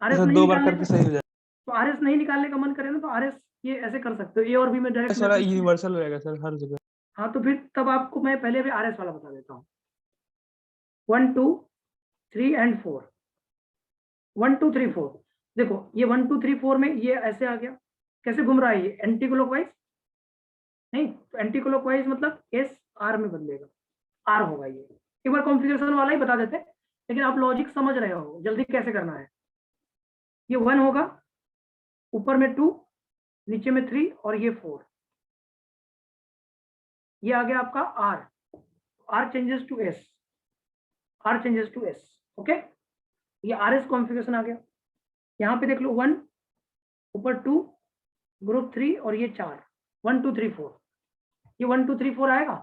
आरएस सर नहीं 2 बार निकालने करके का, सही हो जाएगा। तो आरएस नहीं निकालने का मन करे ना, तो आरएस ये ऐसे कर सकते हो, ए और बी में डायरेक्ट। सारा यूनिवर्सल रहेगा सर हर जगह। हाँ तो फिर तब आपको मैं पहले भी आरएस वाला बता देता हूँ। 1 2 3 एंड 4, 1 2 3 4। देखो ये 1 2 3 4 में ये ऐसे आ गया, कैसे घूम रहा है ये, एंटी क्लॉकवाइज, नहीं तो एंटी क्लॉकवाइज मतलब एस आर में बदलेगा, आर होगा ये। एक बार कॉन्फ़िगरेशन वाला ही बता देते, लेकिन आप लॉजिक समझ रहे हो, जल्दी कैसे करना है। ये 1 होगा, ऊपर में 2, नीचे में 3, और ये 4, ये आ गया आपका R, R changes to S, R changes to S, okay. ये आर एस कॉन्फ़िगरेशन आ गया। यहाँ पे देख लो 1, ऊपर 2, ग्रुप 3, और ये 4, 1 2 3 4, ये 1 2 3 4 आएगा,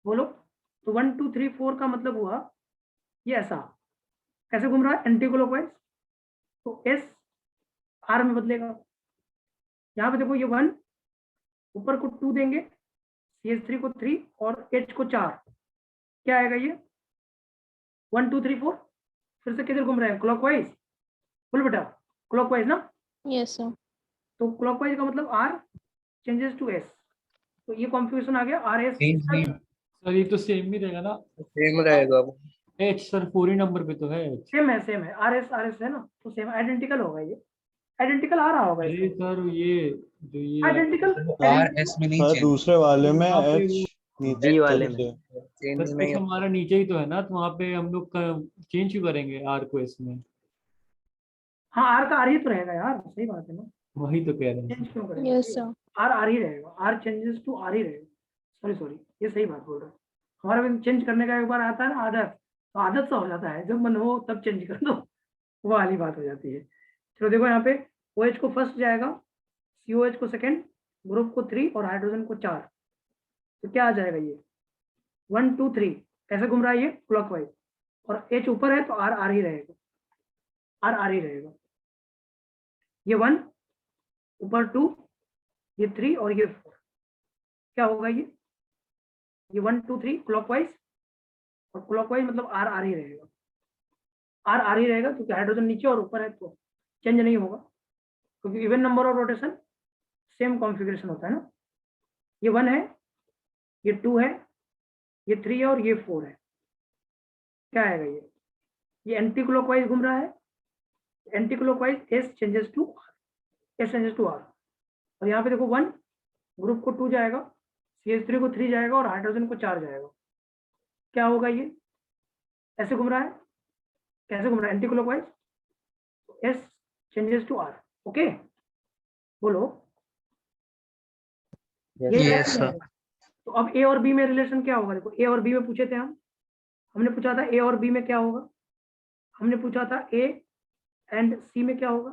बोलो। तो 1 2 3 4 का मतलब हुआ ये ऐसा, कैसे घूम रहा है, एंटी क्लॉकवाइज, तो एस आर में बदलेगा। यहाँ पे देखो ये 1, ऊपर को 2 देंगे, CH3 को 3, और H को 4, क्या आएगा ये 1 2 3 4, फिर से किधर घूम रहे हैं, क्लॉकवाइज, बोलो बेटा, क्लॉकवाइज ना? Yes sir. तो क्लॉकवाइज का मतलब R चेंजेस टू S, तो ये कॉन्फ़िगरेशन आ गया RS। सर ये तो सेम ही रहेगा ना? सेम रहेगा वो। H सर 4 ही नंबर पे तो है H। सेम है RS है ना, तो सेम आइडेंटिकल होगा, ये आइडेंटिकल आ रहा होगा अरे इसका, सर ये जो ये आइडेंटिकल। RS में नहीं सर चेंज, दूसरे वाले में वहाँ पे H वो नीचे जी वाले सबसे। चेंज बस में H हमारा नीचे ही तो है ना, तो वहाँ पे हम लोग चेंज क्यों करेंगे R को S में? हाँ, R का R ही तो रहेगा यार, सही बात है ना, वही तो कह रहे हैं। चेंज क्यों करेंगे? Yes sir. R ही रहेगा, R चेंजेस टू R ही रहेगा। सॉरी, ये सही बात बोल रहा हूँ। हमारा भी चेंज करने का एक बार आता है ना आदत, तो आदत सा हो जाता है, जब मन हो तब चेंज कर दो, वो वाली बात हो जाती है। चलो देखो यहाँ पे OH को फर्स्ट जाएगा, COH को सेकंड, ग्रुप को 3 और हाइड्रोजन को 4, तो क्या आ जाएगा ये 1 2 3, कैसे घूम रहा है ये क्लॉकवाइज, और H ऊपर है तो R ही रहेगा, R ही रहेगा। ये 1 ऊपर 2, ये 3 और ये 4, क्या होगा ये 1 2 3 क्लॉकवाइज, और क्लॉकवाइज मतलब R ही रहेगा, R ही रहेगा, क्योंकि हाइड्रोजन नीचे और ऊपर है तो चेंज नहीं होगा, क्योंकि even number of rotation same configuration होता है ना। ये 1 है, ये 2 है, ये 3 है और ये 4 है, क्या आएगा ये एंटी क्लॉकवाइज घूम रहा है, anti clockwise S changes to R, और यहाँ पे देखो 1 ग्रुप को 2 जाएगा, CH3 को 3 जाएगा और हाइड्रोजन को 4 जाएगा, क्या होगा ये ऐसे घूम रहा है, कैसे घूम रहा है anti clockwise, S changes to R। Okay बोलो, ये Yes, है? sir. तो अब A और B में रिलेशन क्या होगा, देखो A और B में पूछे थे हमने पूछा था A और B में क्या होगा, हमने पूछा था A एंड C में क्या होगा,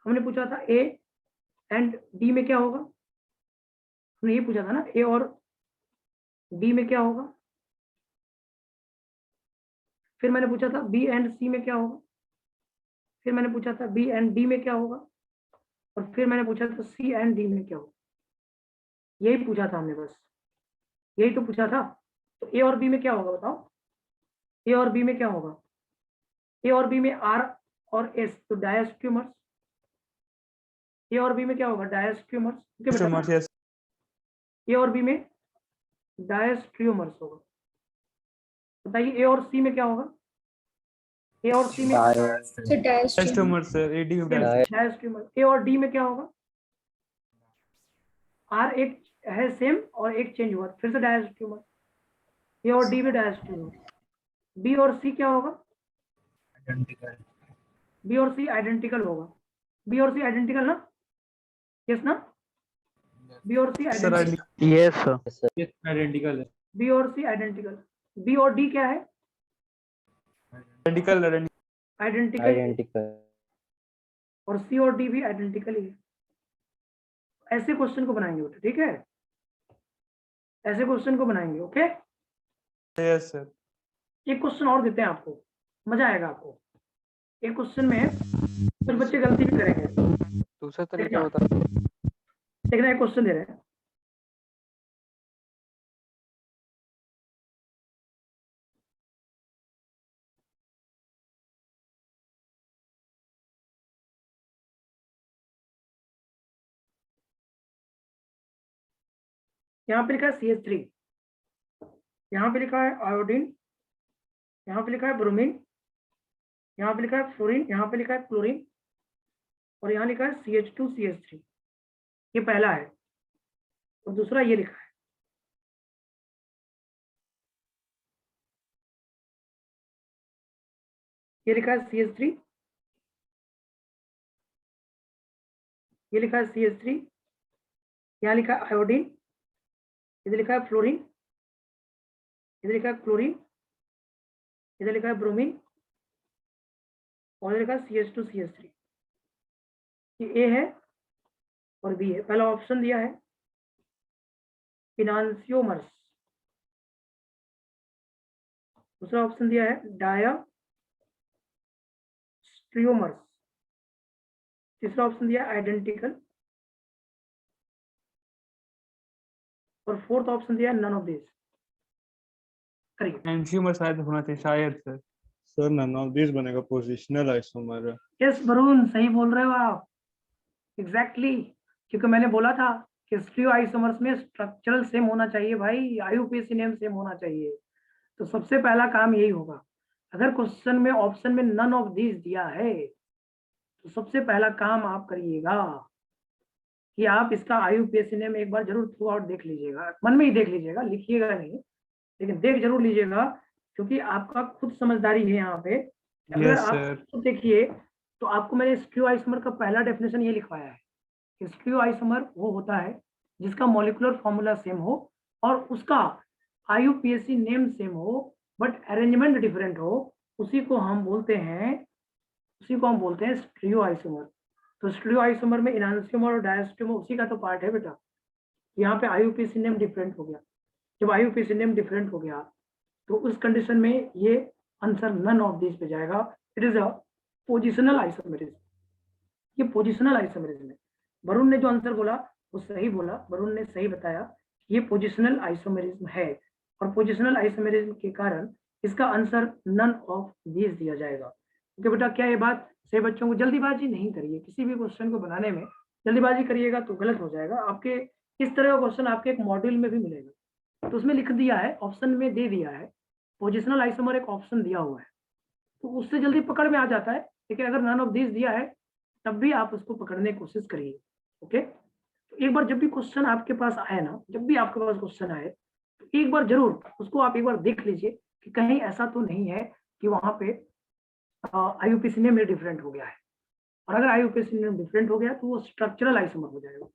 हमने पूछा था A एंड D में क्या होगा, हमने ये पूछा था ना A और D में क्या होगा, फिर मैंने पूछा था B एंड C में क्या होगा, फिर मैंने पूछा था B एंड D में क्या होगा, और फिर मैंने पूछा था C एंड D में क्या होगा, यही पूछा था हमने, बस यही तो पूछा था। तो A और B में क्या होगा बताओ, A और B में क्या होगा, A और B में R और S, तो डायस्ट्रोमर्स, A और B में क्या होगा डायस्ट्रोमर्स, A और B में डायस्ट्रोमर्स होगा। बताइए A और C में क्या होगा, A और C में diastereomer sir, AD of diastereomer. A और D में क्या होगा, R एक है सेम और एक चेंज हुआ, फिर से डायस्ट्रोमर, A और D में डायस्ट्रोमर। B और C क्या होगा, B और C आइडेंटिकल होगा, B और C आइडेंटिकल ना, यस ना, B और C identical, Yes, sir. Identical है, B और C आइडेंटिकल। B और D क्या है, आइडेंटिकल, और C और D भी आइडेंटिकल ही है। ऐसे क्वेश्चन को बनाएंगे बेटा, ठीक है, ऐसे क्वेश्चन को बनाएंगे। Okay, yes sir. एक क्वेश्चन और देते हैं आपको, मजा आएगा आपको। एक क्वेश्चन में कुछ बच्चे गलती भी करेंगे, दूसरा तरीका देखना बता। देखना, एक क्वेश्चन दे रहे हैं, यहाँ पे लिखा है CH3, यहाँ पे लिखा है आयोडीन, यहाँ पे लिखा है ब्रोमीन, यहाँ पे लिखा है फ्लोरीन, यहाँ पे लिखा है क्लोरीन, और यहाँ लिखा है CH2CH3, ये पहला है, और दूसरा ये लिखा है, ये लिखा है CH3, ये लिखा है CH3, यहाँ लिखा है आयोडीन, इधर लिखा है फ्लोरीन, इधर लिखा है क्लोरीन, इधर लिखा है ब्रोमीन, और इधर लिखा है CH2CH3। ये A है और B है। पहला ऑप्शन दिया है इनांसियोमर्स, दूसरा ऑप्शन दिया है डायास्ट्रियोमर्स, तीसरा ऑप्शन दिया आइडेंटिकल, और फोर्थ ऑप्शन दिया नन ऑफ दिस। करिए, एंशियोमर शायद होना चाहिए, शायद sir. Sir none of this बनेगा पोजिशनल आइसोमर। यस वरुण, सही बोल रहे हो आप, एग्जैक्टली क्योंकि मैंने बोला था कि स्टीरियो आइसोमर्स में स्ट्रक्चरल सेम होना चाहिए भाई, आईयूपीएसी नेम सेम होना चाहिए। तो सबसे पहला काम यही होगा, अगर क्वेश्चन में ऑप्शन में नन ऑफ दिस दिया है तो सबसे पहला काम आप करिएगा कि आप इसका आईयूपीएसी नेम एक बार जरूर थ्रू आउट देख लीजिएगा, मन में ही देख लीजिएगा, लिखिएगा नहीं, लेकिन देख जरूर लीजिएगा, क्योंकि आपका खुद समझदारी है यहाँ पे। अगर Yes, आप sir. खुद देखिए तो आपको मैंने स्टीरियो आइसोमर का पहला डेफिनेशन ये लिखवाया है कि स्टीरियो आइसोमर वो होता है जिसका मॉलिक्यूलर फॉर्मूला सेम हो और उसका आईयूपीएसी नेम सेम हो बट अरेंजमेंट डिफरेंट हो, उसी को हम बोलते हैं स्टीरियो आइसोमर। तो स्टीरियो आइसोमर में एनांसियोमर और डायस्टियोमर उसी का तो पार्ट है बेटा। यहाँ पे आईयूपीएसी नेम डिफरेंट हो गया, जब आईयूपीएसी नेम डिफरेंट हो गया तो उस कंडीशन में ये आंसर नन ऑफ दिस पे जाएगा। It is a positional isomerism, ये पोजिशनल आइसोमेरिज्म है। वरुण ने जो आंसर बोला वो सही बोला, वरुण ने सही बताया, ये पोजिशनल आइसोमेरिज्म है और पोजिशनल आइसोमेरिज्म के कारण इसका आंसर नन ऑफ दिस दिया जाएगा। क्योंकि बेटा क्या ये बात से बच्चों को जल्दीबाजी नहीं करिए, किसी भी क्वेश्चन को बनाने में जल्दीबाजी करिएगा तो गलत हो जाएगा। आपके इस तरह का क्वेश्चन आपके एक मॉड्यूल में भी मिलेगा, तो उसमें लिख दिया है, ऑप्शन में दे दिया है, पोजिशनल आइसोमर एक ऑप्शन दिया हुआ है, तो उससे जल्दी पकड़ में आ जाता है। लेकिन अगर नन ऑफ दिस दिया है तब भी आप उसको पकड़ने की कोशिश करिए। ओके, तो एक बार जब भी क्वेश्चन आपके पास आए ना, जब भी आपके पास क्वेश्चन आए तो एक बार जरूर उसको आप एक बार देख लीजिए कि कहीं ऐसा तो नहीं है कि वहां पे आईयूपीएसी नेम डिफरेंट हो गया है। और अगर आईयूपीएसी नेम डिफरेंट हो गया तो वो स्ट्रक्चरल आइसोमर हो जाएगा,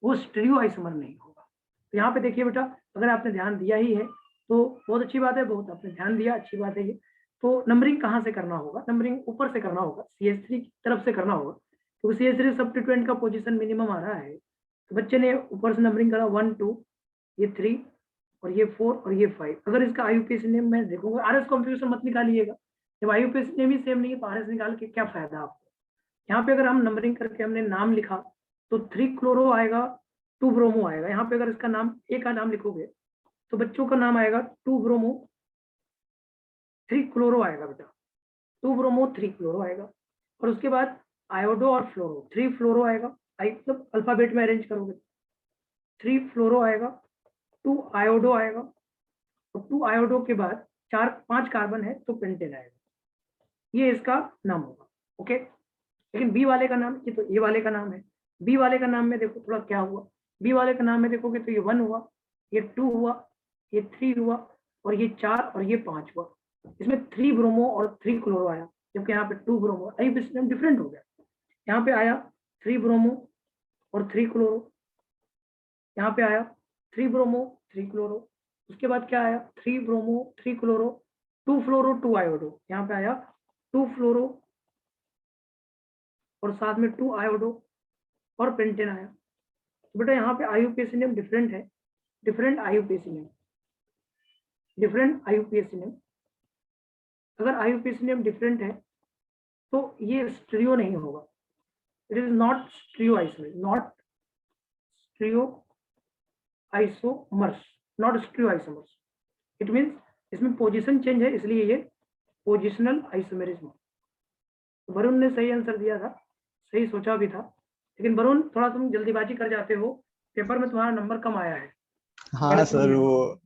वो स्टीरियो आइसोमर नहीं होगा। तो यहाँ पे देखिए बेटा, अगर आपने ध्यान दिया ही है तो बहुत अच्छी बात है, बहुत आपने ध्यान दिया, अच्छी बात है ये। तो नंबरिंग कहाँ से करना होगा? नंबरिंग ऊपर से करना होगा, CH3 की तरफ से करना होगा, क्योंकि CH3 सब्स्टिट्यूएंट का पोजीशन मिनिमम आ रहा है। तो बच्चे ने ऊपर से नंबरिंग करा 1 2, ये 3 और ये 4 और ये 5। अगर इसका आईयूपीएसी नेम मैं देखूंगा, RS कॉन्फ़िगरेशन मत निकालिएगा, जब आईयूपीएसी नेम ही सेम नहीं है तो RS निकाल के क्या फायदा आपको। यहाँ पे अगर हम नंबरिंग करके हमने नाम लिखा तो 3 क्लोरो आएगा, 2 ब्रोमो आएगा। यहाँ पे अगर इसका नाम ए का नाम लिखोगे तो बच्चों का नाम आएगा 2 ब्रोमो 3 क्लोरो आएगा बेटा, 2 ब्रोमो 3 क्लोरो आएगा। और उसके बाद आयोडो और फ्लोरो, 3 फ्लोरो आएगा, मतलब अल्फाबेट में अरेंज करोगे 3 फ्लोरो आएगा, 2 आयोडो आएगा और 2 आयोडो के बाद 5 कार्बन है तो पेंटेन आएगा। ये इसका नाम होगा। ओके, लेकिन बी वाले का नाम, ये तो ए वाले का नाम है, बी वाले का नाम में देखो थोड़ा क्या हुआ, बी वाले का नाम में देखोगे तो ये 1 हुआ, ये 2 हुआ, ये 3 हुआ और ये 4 और ये 5 हुआ। इसमें 3 ब्रोमो और 3 क्लोरो आया, जबकि यहाँ पे 2 ब्रोमो, आईयूपीएसी नेम डिफरेंट हो गया। यहाँ पे आया 3 ब्रोमो और 3 क्लोरो, यहाँ पे आया 3 ब्रोमो 3 क्लोरो, उसके बाद क्या आया 3 ब्रोमो 3 क्लोरो, 2 फ्लोरो 2 आयोडो, यहाँ पे आया 2 फ्लोरो और साथ में 2 आयोडो और पेंटेन आया। तो बेटा यहाँ पे आईयूपीएसी नेम डिफरेंट है, different IUPAC name, different IUPAC name. अगर आईयूपीएसी नेम डिफरेंट है तो ये स्टीरियो नहीं होगा, it is not stereo isomer, not stereo isomers, not stereo isomers. It means इसमें पोजीशन चेंज है, इसलिए ये पोजिशनल आइसोमेरिज्म। वरुण ने सही आंसर दिया था, सही सोचा भी था, लेकिन वरुण थोड़ा तुम जल्दीबाजी कर जाते हो, पेपर में तुम्हारा नंबर कम आया है। हाँ सर, वो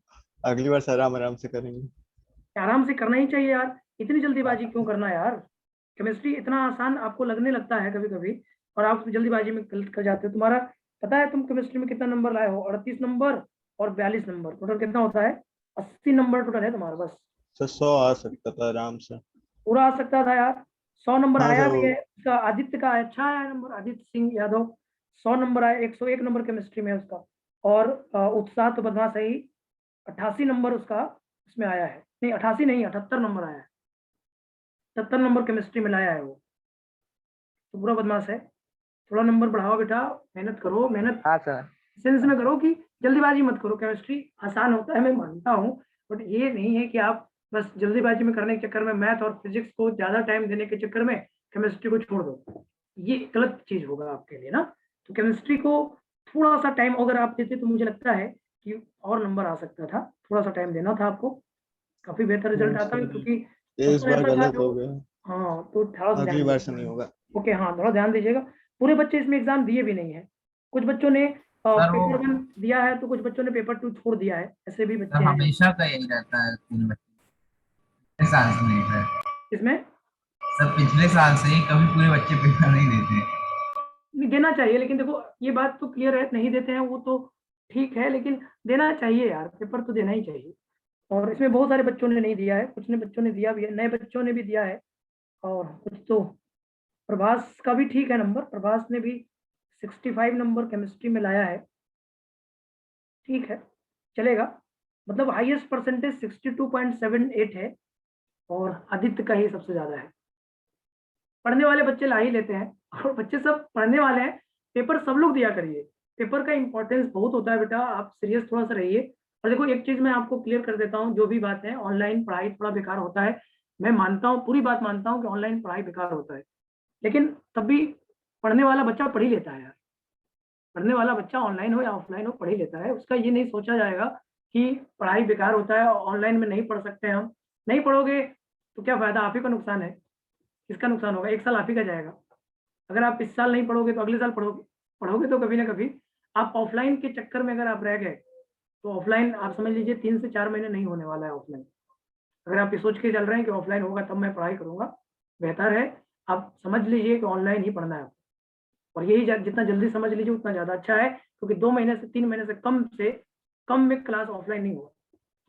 अगली बार सर आराम से करेंगे। आराम से करना ही चाहिए यार, इतनी जल्दीबाजी क्यों करना यार। केमिस्ट्री इतना आसान आपको लगने लगता है कभी कभी और आप जल्दीबाजी में गलत कर जाते हो। तुम्हारा पता है तुम केमिस्ट्री में कितना नंबर लाए हो? 38 नंबर और 42 नंबर, टोटल कितना होता है? 80 नंबर टोटल है तुम्हारा। बस सर 100 आ सकता था आराम से, पूरा आ सकता था यार। 100 नंबर हाँ आया सर, भी है, उसका आदित्य का अच्छा आया नंबर, आदित्य सिंह यादव 100 नंबर आया, 101 नंबर केमिस्ट्री में उसका। और उत्साह तो बदमाश है ही, 88 नंबर उसका उसमें आया है, नहीं 88 नहीं 78 नंबर आया है, 77 नंबर केमिस्ट्री में लाया है वो, तो पूरा बदमाश है। थोड़ा नंबर बढ़ाओ बेटा, मेहनत करो, मेहनत हाँ सर। सेंस में करो कि जल्दीबाजी मत करो। केमिस्ट्री आसान होता है मैं मानता हूँ, बट ये नहीं है कि आप बस जल्दीबाजी में करने के चक्कर में मैथ और फिजिक्स को ज्यादा टाइम देने के चक्कर में केमिस्ट्री को छोड़ दो, ये गलत चीज होगा आपके लिए ना। तो केमिस्ट्री को थोड़ा सा टाइम अगर आप देते तो मुझे लगता है कि और नंबर आ सकता था, थोड़ा सा टाइम देना था आपको, काफी बेहतर रिजल्ट आता है। क्योंकि इस बार पेपर था गलत जो, हो गया, हाँ तो थोड़ा सा अगली ध्यान बार से दीजिएगा। नहीं होगा। ओके हाँ, थोड़ा ध्यान दीजिएगा। पूरे बच्चे इसमें एग्जाम दिए भी नहीं है, कुछ बच्चों ने सर वो पेपर 1 दिया है तो कुछ बच्चों ने पेपर 2 छोड़ दिया है, ऐसे भी सर बच्चे हैं। हमेशा का यही रहता है 3 बच्चे इस साल से नहीं है इसमें सर, पिछले साल से ही कभी पूरे बच्चे पेपर नहीं देते। नहीं देना चाहिए, लेकिन देखो ये बात तो क्लियर है, नहीं देते हैं वो तो ठीक है, लेकिन देना चाहिए यार, पेपर तो देना ही चाहिए। और इसमें बहुत सारे बच्चों ने नहीं दिया है, कुछ ने बच्चों ने दिया भी है, नए बच्चों ने भी दिया है, और कुछ तो प्रभास का भी ठीक है नंबर, प्रभास ने भी 65 नंबर केमिस्ट्री में लाया है, ठीक है चलेगा। मतलब हाईएस्ट परसेंटेज 62.78 है, और आदित्य का ही सबसे ज्यादा है। पढ़ने वाले बच्चे ला ही लेते हैं, और बच्चे सब पढ़ने वाले हैं, पेपर सब लोग दिया करिए, पेपर का इंपॉर्टेंस बहुत होता है बेटा, आप सीरियस थोड़ा सा रहिए। और देखो एक चीज मैं आपको क्लियर कर देता हूँ, जो भी बात है, ऑनलाइन पढ़ाई थोड़ा बेकार होता है, मैं मानता हूँ, पूरी बात मानता हूँ कि ऑनलाइन पढ़ाई बेकार होता है, लेकिन तब भी पढ़ने वाला बच्चा पढ़ ही लेता है यार, पढ़ने वाला बच्चा ऑनलाइन हो या ऑफलाइन हो पढ़ ही लेता है। उसका ये नहीं सोचा जाएगा कि पढ़ाई बेकार होता है, ऑनलाइन में नहीं पढ़ सकते हम, नहीं पढ़ोगे तो क्या फायदा, आप ही का नुकसान है। किसका नुकसान होगा, 1 साल आप ही का जाएगा। अगर आप इस साल नहीं पढ़ोगे तो अगले साल पढ़ोगे, पढ़ोगे तो कभी ना कभी। आप ऑफलाइन के चक्कर में अगर आप रह गए तो ऑफलाइन आप समझ लीजिए 3 से 4 महीने नहीं होने वाला है ऑफलाइन। अगर आप ये सोच के चल रहे हैं कि ऑफलाइन होगा तब मैं पढ़ाई करूंगा, बेहतर है आप समझ लीजिए कि ऑनलाइन ही पढ़ना है, और यही जितना जल्दी समझ लीजिए उतना ज़्यादा अच्छा है, क्योंकि 2 महीने से 3 महीने से कम में क्लास ऑफलाइन नहीं होगा।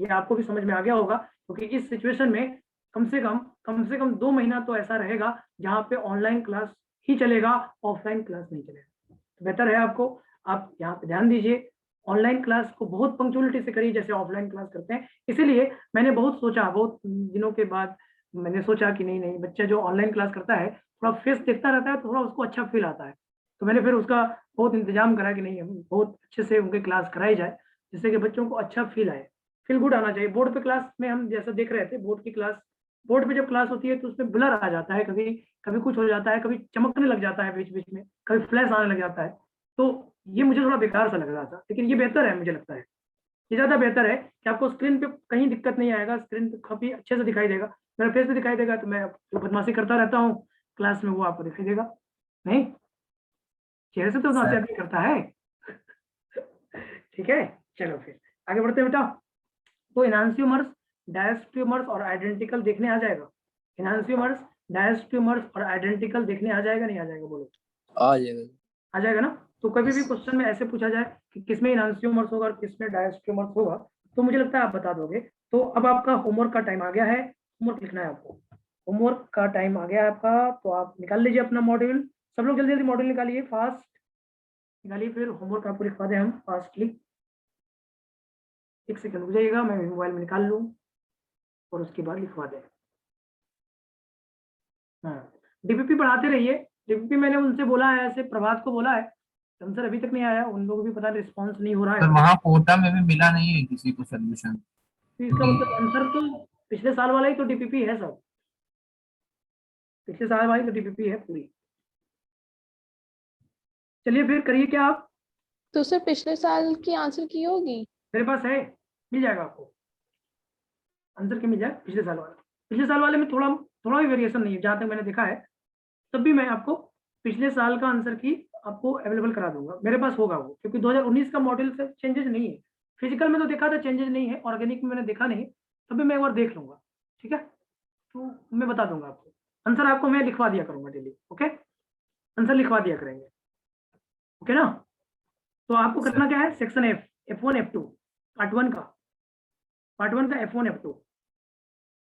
ये आपको भी समझ में आ गया होगा, क्योंकि इस सिचुएशन में कम से कम 2 महीना तो ऐसा रहेगा जहाँ पे ऑनलाइन क्लास ही चलेगा, ऑफलाइन क्लास नहीं चलेगा। तो बेहतर है आपको, आप यहाँ पे ध्यान दीजिए, ऑनलाइन क्लास को बहुत पंक्चुअलिटी से करिए जैसे ऑफलाइन क्लास करते हैं। इसीलिए मैंने बहुत सोचा, बहुत दिनों के बाद मैंने सोचा कि नहीं नहीं, बच्चा जो ऑनलाइन क्लास करता है थोड़ा फेस देखता रहता है, थोड़ा उसको अच्छा फील आता है, तो मैंने फिर उसका बहुत इंतजाम करा कि नहीं, हम बहुत अच्छे से उनकी क्लास कराई जाए, जिससे कि बच्चों को अच्छा फील आए, फील गुड आना चाहिए। बोर्ड पे क्लास में हम जैसा देख रहे थे, बोर्ड की क्लास, बोर्ड पे जब क्लास होती है तो उसमें ब्लर आ जाता है, कभी कभी कुछ हो जाता है, कभी चमकने लग जाता है बीच बीच में, कभी फ्लैश आने लग जाता है, तो ये मुझे थोड़ा बेकार सा लग रहा था। लेकिन ये बेहतर है, मुझे लगता है ये ज़्यादा बेहतर है कि आपको स्क्रीन पे कहीं दिक्कत नहीं आएगा, स्क्रीन पे काफ़ी अच्छे से दिखाई देगा, मेरा फेस भी दिखाई देगा, तो मैं जो बदमाशी करता रहता हूँ क्लास में वो आपको दिखाई देगा नहीं, चेहरे से तो बदमाशी आदमी करता है। ठीक है, चलो फिर आगे बढ़ते हैं बेटा। तो इनहांसियोमर्स, डायस्ट्रियोमर्स और आइडेंटिकल देखने आ जाएगा, इनहांसियोमर्स, डायस्ट्रियोमर्स और आइडेंटिकल देखने आ जाएगा नहीं आ जाएगा, बोलो आ जाएगा। आ जाएगा ना। तो कभी भी क्वेश्चन में ऐसे पूछा जाए कि किसमें इनहांसियोमर्स होगा और किसमें डायस्ट्रियोमर्स होगा, तो मुझे लगता है आप बता दोगे। तो अब आपका होमवर्क का टाइम आ गया है, होमवर्क लिखना है आपको, होमवर्क का टाइम आ गया है आपका, तो आप निकाल लीजिए अपना मॉड्यूल, सब लोग जल्दी जल्दी मॉड्यूल निकालिए, फास्ट निकालिए, फिर होमवर्क आपको लिखवा दें हम फास्टली। 1 सेकंड रुक जाइएगा, मैं मोबाइल में निकाल लूँ और उसके बाद लिखवा दें। हाँ, डीपीपी बढ़ाते रहिए, डीपीपी मैंने उनसे बोला है, ऐसे प्रभात को बोला है, आंसर अभी तक नहीं आया, उन लोगों को भी पता रिस्पॉन्स नहीं हो रहा है, सर वहाँ कोटा में भी मिला नहीं है किसी को सोल्यूशन। तो इसका मतलब आंसर तो पिछले साल वाला ही तो डीपीपी है सब, पिछले साल वाली तो डीपीपी है पूरी। चलिए फिर करिए क्या आप, तो सर पिछले साल की आंसर की होगी? मेरे पास है, मिल जाएगा आपको आंसर, की मिल जाए पिछले साल वाला। पिछले साल वाले में थोड़ा थोड़ा भी वेरिएशन नहीं है, जहाँ तक मैंने देखा है, तब भी मैं आपको पिछले साल का आंसर की आपको अवेलेबल करा दूंगा, मेरे पास होगा वो, क्योंकि 2019 का मॉडल से चेंजेस नहीं है। फिजिकल में तो देखा था चेंजेस नहीं है, ऑर्गेनिक में मैंने देखा नहीं, तभी मैं एक बार देख लूंगा, ठीक है, तो मैं बता दूंगा आपको आंसर, आपको मैं लिखवा दिया करूंगा डेली, ओके, आंसर लिखवा दिया करेंगे, ओके ना। तो आपको करना क्या है, section F, F1 F2 part 1 का, पार्ट 1 का F1 F2,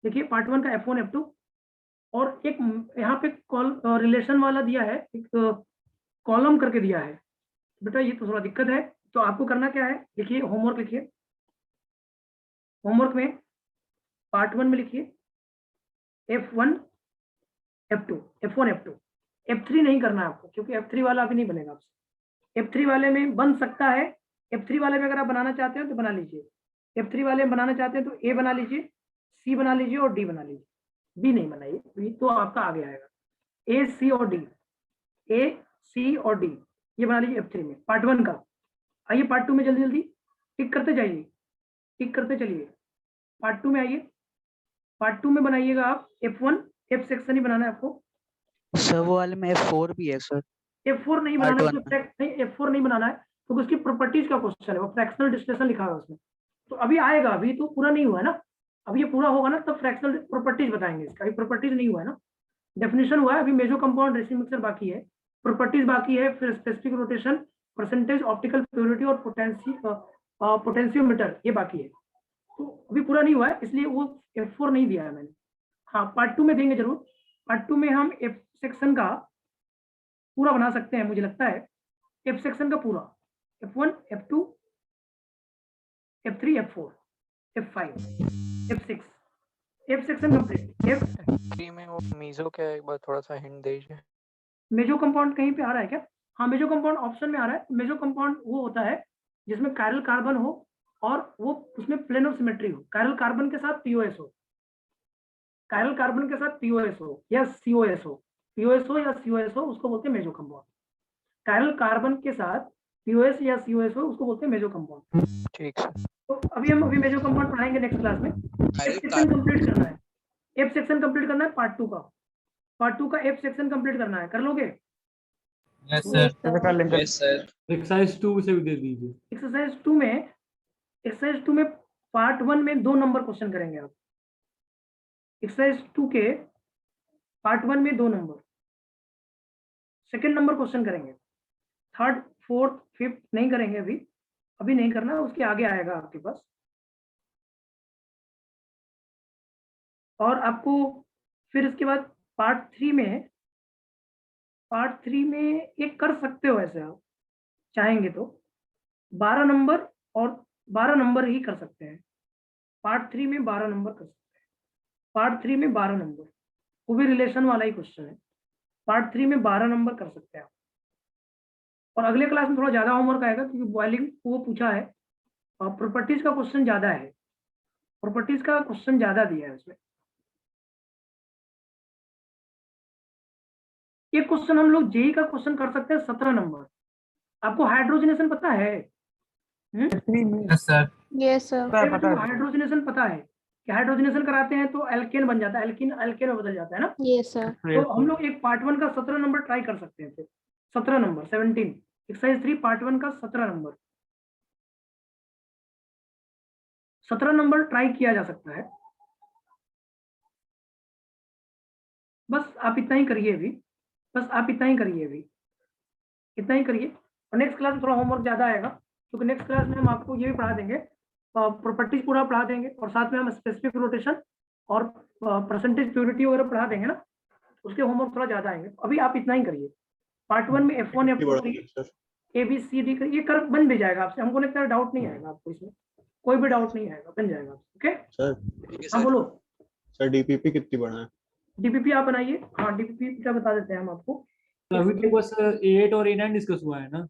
देखिए पार्ट 1 का F1 F2, और एक यहाँ पे रिलेशन वाला दिया है, एक कॉलम करके दिया है बेटा, ये तो थोड़ा दिक्कत है। तो आपको करना क्या है, लिखिए होमवर्क, लिखिए होमवर्क में पार्ट 1 में लिखिए F1 F2, F1 F2, F3 नहीं करना है आपको, क्योंकि F3 वाला अभी नहीं बनेगा आपसे। F3 वाले में बन सकता है, F3 वाले में अगर आप बनाना चाहते हो तो बना लीजिए, F3 वाले में बनाना चाहते हैं तो A बना लीजिए, C बना लीजिए और D बना लीजिए, B नहीं बनाइए, B तो आपका आगे आएगा, A C और D, A C और D ये बना लीजिए F3 में, पार्ट 1 का। आइए पार्ट 2 में जल्दी जल्दी टिक करते जाइए, टिक करते चलिए, पार्ट 2 में आइए, पार्ट 2 में बनाइएगा आप F1, F सेक्शन ही बनाना है आपको। सर वो वाले में F4 भी है सर। F4 नहीं Part बनाना है, one उसमें नहीं F4 नहीं बनाना है, क्योंकि उसकी प्रॉपर्टीज का क्वेश्चन है, वो फ्रैक्शनल डिस्ट्रीब्यूशन लिखा हुआ है उसमें। तो अभी आएगा, अभी तो पूरा नहीं हुआ है ना, अब ये पूरा होगा ना तब फ्रैक्शनल प्रॉपर्टीज बताएंगे इसका, अभी प्रॉपर्टीज नहीं हुआ है ना, डेफिनेशन हुआ है, अभी मेजो कंपाउंड रेसिन मिक्सर बाकी है, प्रॉपर्टीज बाकी है, फिर specific rotation, percentage, optical purity और पोटेंशियोमीटर ये बाकी है। तो अभी पूरा नहीं हुआ है, इसलिए वो F4 नहीं दिया है मैंने। हाँ, पार्ट 2 में देंगे जरूर। पार्ट 2 में हम F सेक्शन का पूरा बना सकते हैं, मुझे लगता है F सेक्शन का पूरा, F1, F2, F3, F4, F5, F6, F section complete. F3 में वो मीजो क्या है, एक बार थोड़ा सा हिंट दीजिए। मेजो कंपाउंड कहीं पे आ रहा है क्या? हाँ, मेजो कंपाउंड ऑप्शन में आ रहा है। मेजो कंपाउंड वो होता है जिसमें कायरल कार्बन हो और वो उसमें प्लेन ऑफ सिमेट्री हो, कायरल कार्बन के साथ POS हो, कायरल कार्बन के साथ POS हो या COS हो, POS हो या COS हो, उसको बोलते हैं मेजो कंपाउंड। कायरल कार्बन के साथ POS या COS हो, उसको बोलते हैं मेजो कंपाउंड। ठीक है। तो हम मेजो कंपाउंड पढ़ाएंगे नेक्स्ट क्लास में। F सेक्शन कंप्लीट करना है, F सेक्शन कंप्लीट करना है पार्ट 2 का, पार्ट 2 का F सेक्शन कंप्लीट करना है, कर लोगे? Yes sir. Yes sir. Exercise 2 से भी दे दीजिए। एक्सरसाइज 2 में पार्ट 1 में 2 नंबर क्वेश्चन करेंगे आप। एक्सरसाइज 2 के पार्ट 1 में 2 नंबर, सेकंड नंबर क्वेश्चन करेंगे, थर्ड, फोर्थ, फिफ्थ नहीं करेंगे, अभी नहीं करना, उसके आगे आएगा आपके पास। और आपको फिर इसके बाद पार्ट 3 में एक कर सकते हो, ऐसे आप चाहेंगे तो 12 नंबर, और 12 नंबर ही कर सकते हैं। पार्ट 3 में 12 नंबर कर सकते हैं, पार्ट 3 में 12 नंबर, वो भी रिलेशन वाला ही क्वेश्चन है, पार्ट 3 में 12 नंबर कर सकते हैं आप। और अगले क्लास में थोड़ा ज्यादा होमवर्क आएगा, क्योंकि बॉइलिंग वो पूछा है और प्रॉपर्टीज का क्वेश्चन ज्यादा है, प्रॉपर्टीज का क्वेश्चन ज्यादा दिया है उसमें। एक क्वेश्चन हम लोग जेई का क्वेश्चन कर सकते हैं 17 नंबर। आपको हाइड्रोजनेशन पता है? Yes sir. Yes sir. Hydrogenation पता है कि हाइड्रोजनेशन कराते हैं तो एल्केन बन जाता है, एल्किन में बदल जाता है ना। Yes sir. तो हम लोग एक पार्ट 1 का 17 नंबर ट्राई कर सकते हैं, फिर 17 नंबर 17, एक्सरसाइज 3 पार्ट 1 का 17 नंबर, 17 नंबर ट्राई किया जा सकता है। बस आप इतना ही करिए अभी, बस आप इतना ही करिए अभी, इतना ही करिए। और नेक्स्ट क्लास में थोड़ा होमवर्क ज्यादा आएगा, क्योंकि नेक्स्ट क्लास में हम आपको ये भी पढ़ा देंगे, प्रॉपर्टीज पूरा पढ़ा देंगे, और साथ में हम स्पेसिफिक रोटेशन और परसेंटेज प्योरिटी वगैरह पढ़ा देंगे ना, उसके होमवर्क थोड़ा ज्यादा आएंगे। अभी आप इतना ही करिए। पार्ट 1 में F1, F2, ABCD ये कर बन भी जाएगा आपसे, हमको लगता है डाउट नहीं आएगा आपको, इसमें कोई भी डाउट नहीं आएगा, बन जाएगा। Okay sir. हाँ बोलो सर DPP कितनी बना है? DPP आप बनाइए। हाँ, DPP क्या बता देते हैं हम आपको। अभी तो बस A8 और A9 डिस्कस हुआ है ना,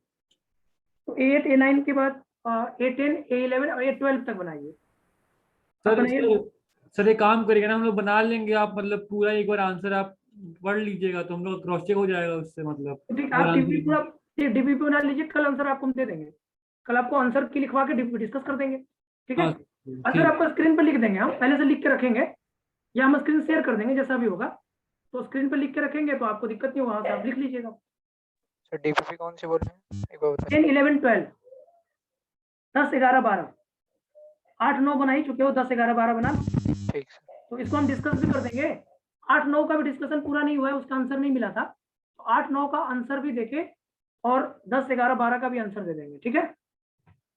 तो A8 A9 के बाद A10 A11 और A12 तक बनाइए। सर एक काम करिएगा ना, हम लोग बना लेंगे, आप मतलब पूरा एक बार आंसर आप पढ़ लीजिएगा तो हम लोग क्रॉस चेक हो जाएगा उससे, मतलब ठीक, आप DPP बना लीजिए, कल आंसर आपको हम दे देंगे, कल आपको आंसर की लिखवा के DPP डिस्कस कर देंगे। ठीक है, आंसर आपको स्क्रीन पर लिख देंगे, हम पहले से लिख के रखेंगे, या हम स्क्रीन शेयर कर देंगे, जैसा भी होगा। तो स्क्रीन पर लिख के रखेंगे तो आपको दिक्कत नहीं होगा, वहां से आप लिख लीजिएगा। सर DPP कौन सी बोल रहे हैं, एक बार बताइए। 10 11 12 10 11 12 8 9 बना ही चुके हो, 10 11 12 बना। ठीक सर। तो इसको हम डिस्कस भी कर देंगे। 8 9 का भी डिस्कशन पूरा नहीं हुआ है, उसका आंसर नहीं मिला था, तो 8 9 का आंसर भी देके और 10 11 12 का भी आंसर दे देंगे। ठीक है,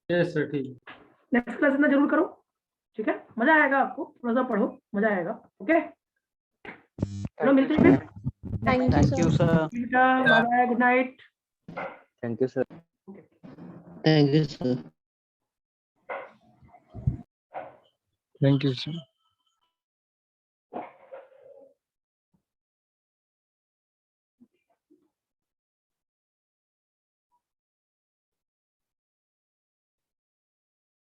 यस सर, ठीक। नेक्स्ट क्लास इतना जरूर करो, ठीक है, मजा आएगा आपको, थोड़ा सा पढ़ो, मजा आएगा। ओके, चलो मिलते हैं फिर। Thank you sir. Bye bye, good night. Thank you sir. Thank you sir.